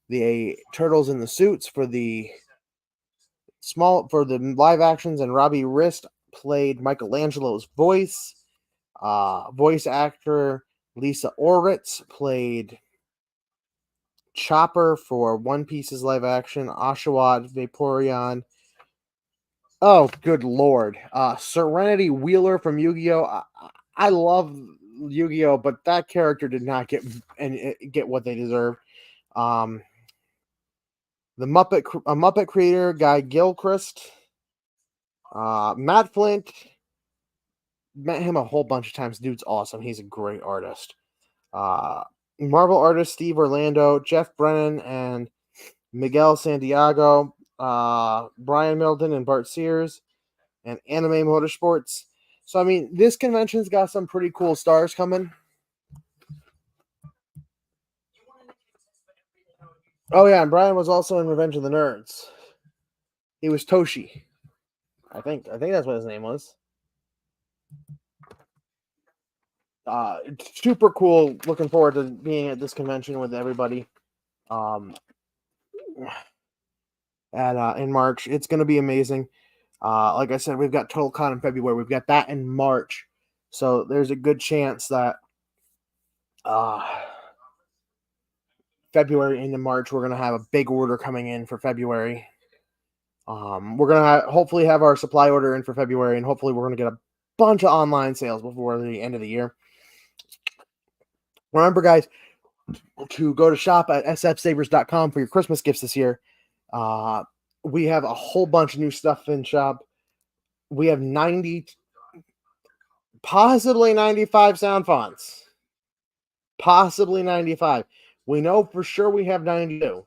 the Turtles in the suits for the live actions, and Robbie Rist played Michelangelo's voice. Voice actor Lisa Oritz played Chopper for One Piece's live action. Oshawott Vaporeon. Oh, good lord. Serenity Wheeler from Yu-Gi-Oh! I love Yu-Gi-Oh!, but that character did not get what they deserve. The Muppet creator, Guy Gilchrist. Matt Flint. Met him a whole bunch of times. Dude's awesome. He's a great artist. Marvel artist Steve Orlando, Jeff Brennan, and Miguel Santiago, Brian Middleton and Bart Sears, and Anime Motorsports. So, I mean, this convention's got some pretty cool stars coming. Oh, yeah, and Brian was also in Revenge of the Nerds. He was Toshi. I think that's what his name was. Super cool. Looking forward to being at this convention with everybody. In March. It's going to be amazing. Like I said, we've got Total Con in February. We've got that in March. So there's a good chance that February into March, we're going to have a big order coming in for February. We're going to hopefully have our supply order in for February, and hopefully we're going to get a bunch of online sales before the end of the year. Remember, guys, to go to shop at sfsabers.com for your Christmas gifts this year. We have a whole bunch of new stuff in shop. We have 90, possibly 95 sound fonts. Possibly 95. We know for sure we have 92.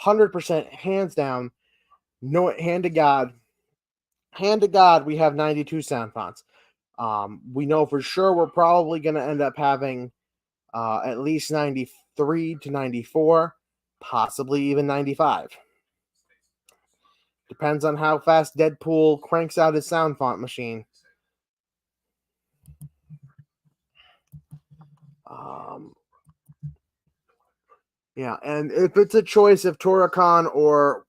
100% hands down. No, hand to God. Hand to God, we have 92 sound fonts. We know for sure we're probably going to end up having at least 93 to 94, possibly even 95. Depends on how fast Deadpool cranks out his sound font machine. Um, yeah, and if it's a choice of Toricon or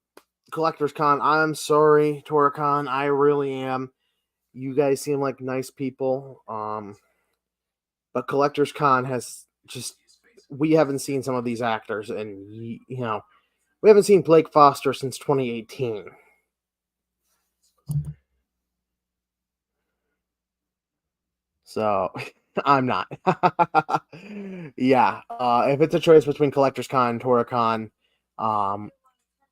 Collector's Con, I'm sorry, Toricon. I really am. You guys seem like nice people. But Collector's Con has just, we haven't seen some of these actors, and we haven't seen Blake Foster since 2018. So I'm not. Yeah. If it's a choice between Collector's Con and Toricon,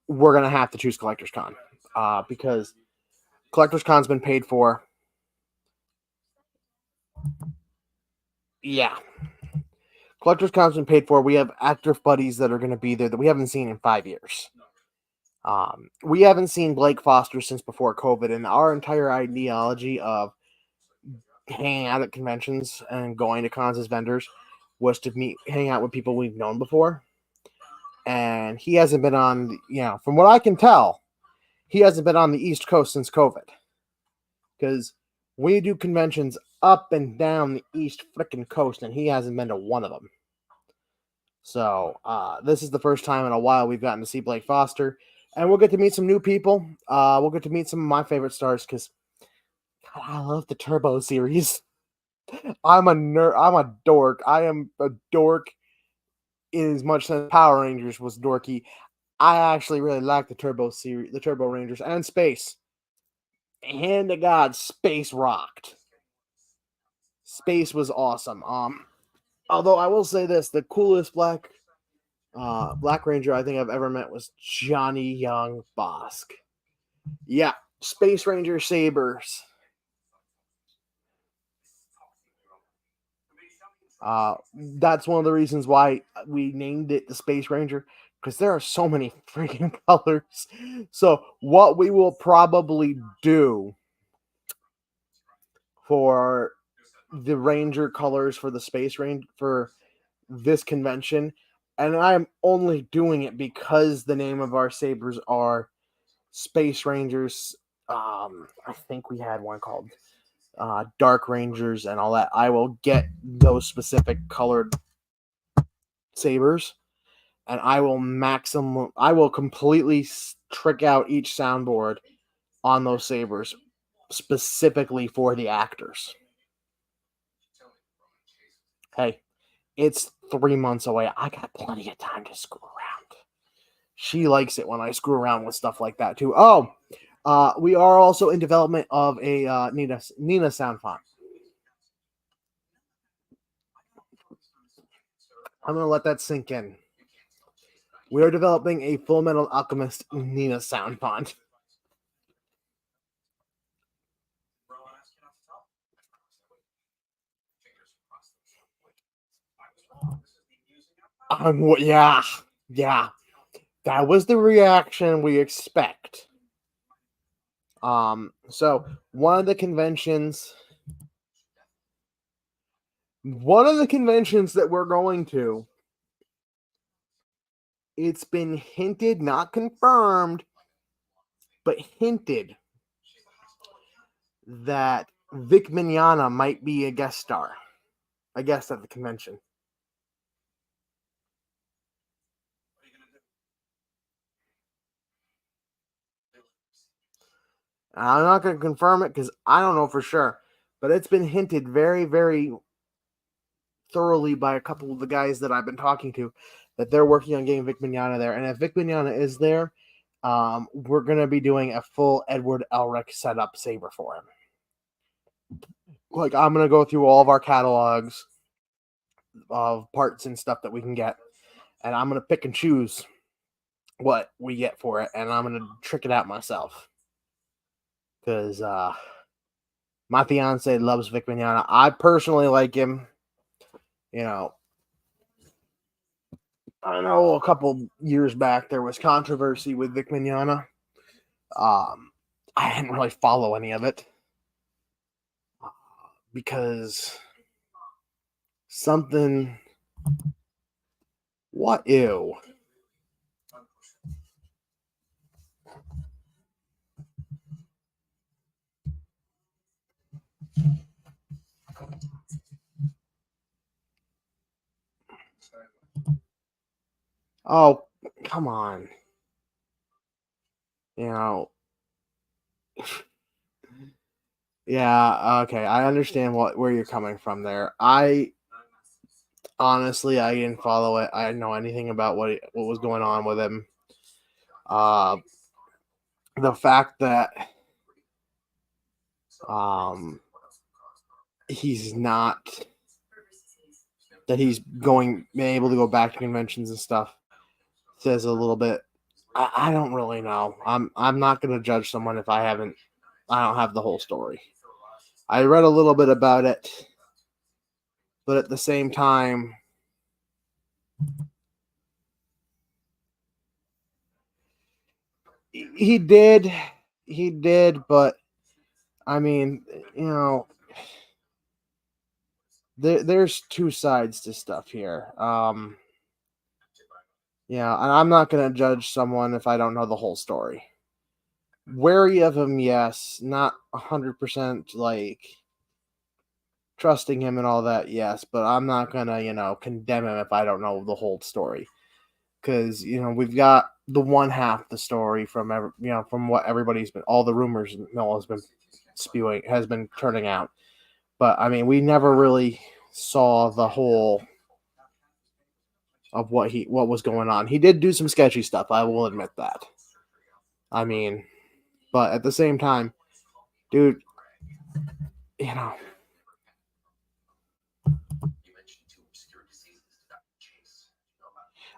we're gonna have to choose Collector's Con. Because Collector's Con's been paid for. Yeah. Collector's Con's been paid for. We have actor buddies that are gonna be there that we haven't seen in 5 years. We haven't seen Blake Foster since before COVID, and our entire ideology of hanging out at conventions and going to cons as vendors was to hang out with people we've known before. And he hasn't been on, from what I can tell, he hasn't been on the East Coast since COVID. Because we do conventions up and down the East freaking coast, and he hasn't been to one of them. So this is the first time in a while we've gotten to see Blake Foster, and we'll get to meet some new people. We'll get to meet some of my favorite stars because I love the Turbo series. I'm a nerd. I'm a dork. I am a dork in as much as Power Rangers was dorky. I actually really like the Turbo series, the Turbo Rangers, and Space. Hand to God, Space rocked. Space was awesome. Although I will say this, the coolest Black Ranger I think I've ever met was Johnny Young Bosk. Yeah, Space Ranger sabers. That's one of the reasons why we named it the Space Ranger, because there are so many freaking colors. So what we will probably do for the Ranger colors for the Space Ranger for this convention, and I'm only doing it because the name of our sabers are Space Rangers. I think we had one called Dark Rangers and all that. I will get those specific colored sabers, and I will completely trick out each soundboard on those sabers specifically for the actors. Hey, it's 3 months away. I got plenty of time to screw around. She likes it when I screw around with stuff like that too. Oh, we are also in development of a Nina sound font. I'm gonna let that sink in. We are developing a Full Metal Alchemist Nina sound font. Yeah. That was the reaction we expect. So one of the conventions that we're going to, it's been hinted, not confirmed, but hinted that Vic Mignogna might be a guest star, I guess, at the convention. I'm not going to confirm it because I don't know for sure, but it's been hinted very, very thoroughly by a couple of the guys that I've been talking to that they're working on getting Vic Mignogna there. And if Vic Mignogna is there, we're going to be doing a full Edward Elric setup saber for him. Like, I'm going to go through all of our catalogs of parts and stuff that we can get, and I'm going to pick and choose what we get for it, and I'm going to trick it out myself. Because my fiance loves Vic Mignogna. I personally like him. I know a couple years back there was controversy with Vic Mignogna. I didn't really follow any of it because something. What ew? Oh, come on. You know, yeah, okay. I understand where you're coming from there. I honestly, I didn't follow it. I didn't know anything about what was going on with him. Uh, the fact that um he's not that he's being able to go back to conventions and stuff says a little bit. I don't really know. I'm not gonna judge someone if I don't have the whole story. I read a little bit about it, but at the same time, he did, but I mean, you know, there's two sides to stuff here. Yeah, and I'm not gonna judge someone if I don't know the whole story. Wary of him, yes. Not 100% like trusting him and all that, yes. But I'm not gonna, condemn him if I don't know the whole story. Because we've got the one half the story from from what everybody's been, all the rumors Mill has been has been turning out. But I mean, we never really saw the whole of what was going on. He did do some sketchy stuff. I will admit that. I mean, but at the same time, dude, you know.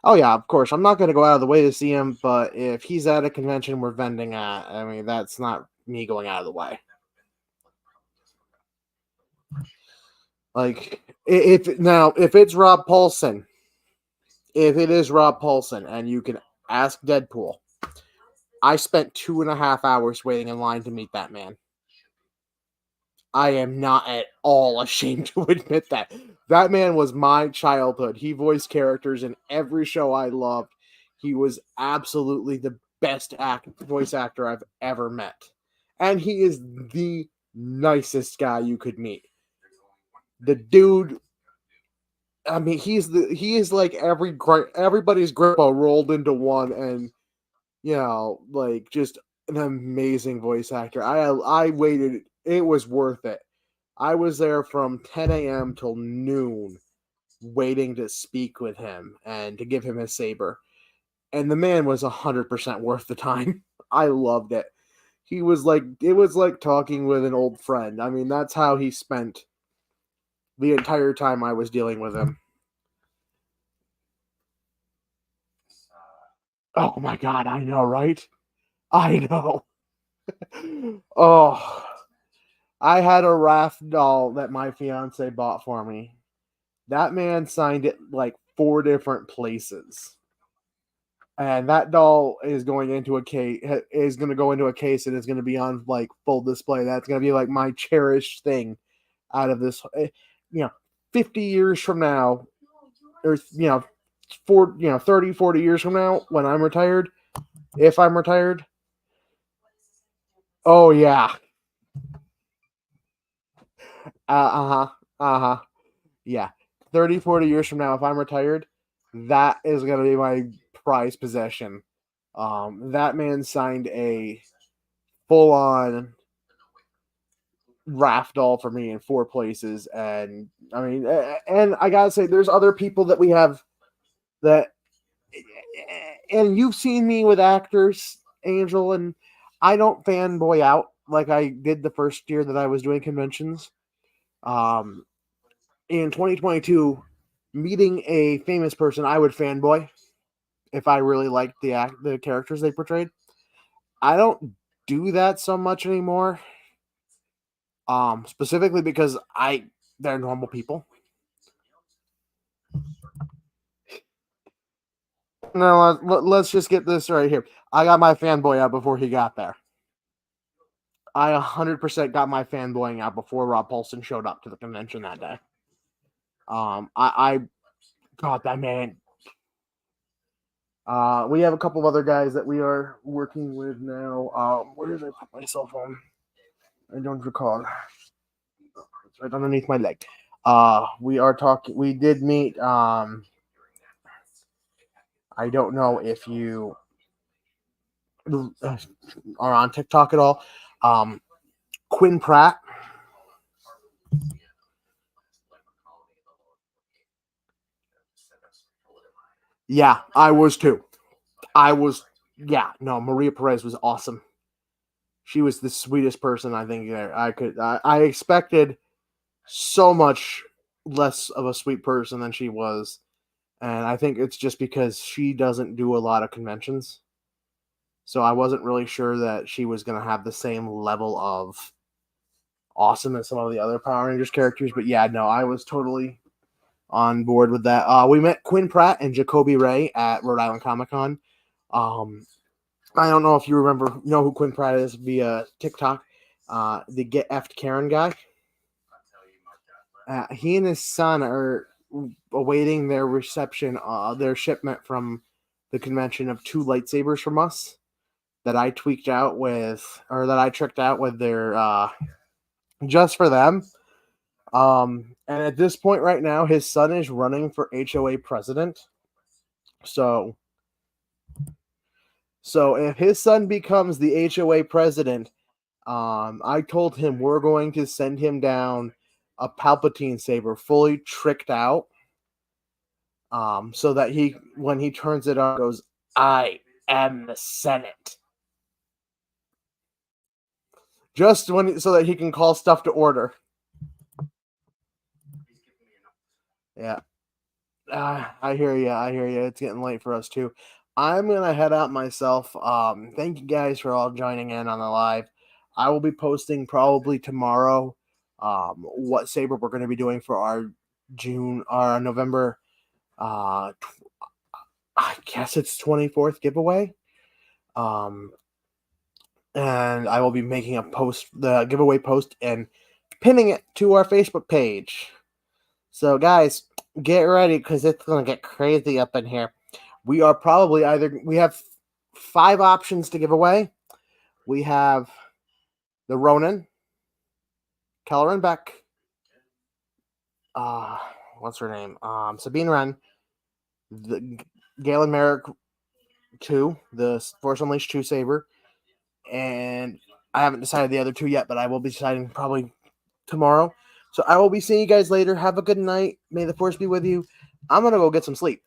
Oh yeah, of course. I'm not going to go out of the way to see him, but if he's at a convention we're vending at, I mean, that's not me going out of the way. Like, if it's Rob Paulson, if it is Rob Paulson, and you can ask Deadpool, I spent 2.5 hours waiting in line to meet that man. I am not at all ashamed to admit that. That man was my childhood. He voiced characters in every show I loved. He was absolutely the best voice actor I've ever met. And he is the nicest guy you could meet. The dude, I mean, he is like everybody's grandpa rolled into one, and like just an amazing voice actor. I waited. It was worth it. I was there from 10 a.m. till noon waiting to speak with him and to give him his saber. And the man was 100% worth the time. I loved it. It was like talking with an old friend. I mean, that's how he spent the entire time I was dealing with him. Oh my God, I know, right? I know. Oh, I had a Raph doll that my fiance bought for me. That man signed it like 4 different places. And that doll is going into a case, is going to go into a case, and it's going to be on like full display. That's going to be like my cherished thing out of this, 50 years from now, or 30, 40 years from now, when I'm retired, if I'm retired. Oh yeah. Yeah. 30, 40 years from now, if I'm retired, that is going to be my prized possession. That man signed a full-on Raph doll for me in 4 places, and I mean, and I gotta say, there's other people that we have that, and you've seen me with actors, Angel, and I don't fanboy out like I did the first year that I was doing conventions. In 2022, meeting a famous person, I would fanboy if I really liked the characters they portrayed. I don't do that so much anymore. Specifically because they're normal people. No, let's just get this right here. I got my fanboy out before he got there. I 100% got my fanboying out before Rob Paulson showed up to the convention that day. I got that man. We have a couple of other guys that we are working with now. Where did I put my cell phone? I don't recall. It's right underneath my leg. We are talking. We did meet. I don't know if you are on TikTok at all. Quinn Pratt. Yeah, I was too. Maria Perez was awesome. She was the sweetest person I think I expected so much less of a sweet person than she was. And I think it's just because she doesn't do a lot of conventions. So I wasn't really sure that she was going to have the same level of awesome as some of the other Power Rangers characters. But yeah, no, I was totally on board with that. We met Quinn Pratt and Jacoby Ray at Rhode Island Comic Con. I don't know if you know who Quinn Pratt is via TikTok. The Get Effed Karen guy. He and his son are awaiting their reception, their shipment from the convention of 2 lightsabers from us that I tricked out with their just for them. And at this point right now, his son is running for HOA president. So if his son becomes the HOA president, I told him we're going to send him down a Palpatine saber fully tricked out. So that when he turns it on, goes, "I am the Senate." Just so that he can call stuff to order. Yeah. I hear you. It's getting late for us too. I'm gonna head out myself. Thank you guys for all joining in on the live. I will be posting probably tomorrow what saber we're going to be doing for our November I guess it's 24th giveaway. And I will be making the giveaway post and pinning it to our Facebook page. So guys, get ready because it's going to get crazy up in here. We are probably we have 5 options to give away. We have the Ronin, Kelleran Beck, what's her name? Sabine Wren, the Galen Merrick 2, the Force Unleashed 2 saber, and I haven't decided the other 2 yet, but I will be deciding probably tomorrow. So I will be seeing you guys later. Have a good night. May the Force be with you. I'm going to go get some sleep.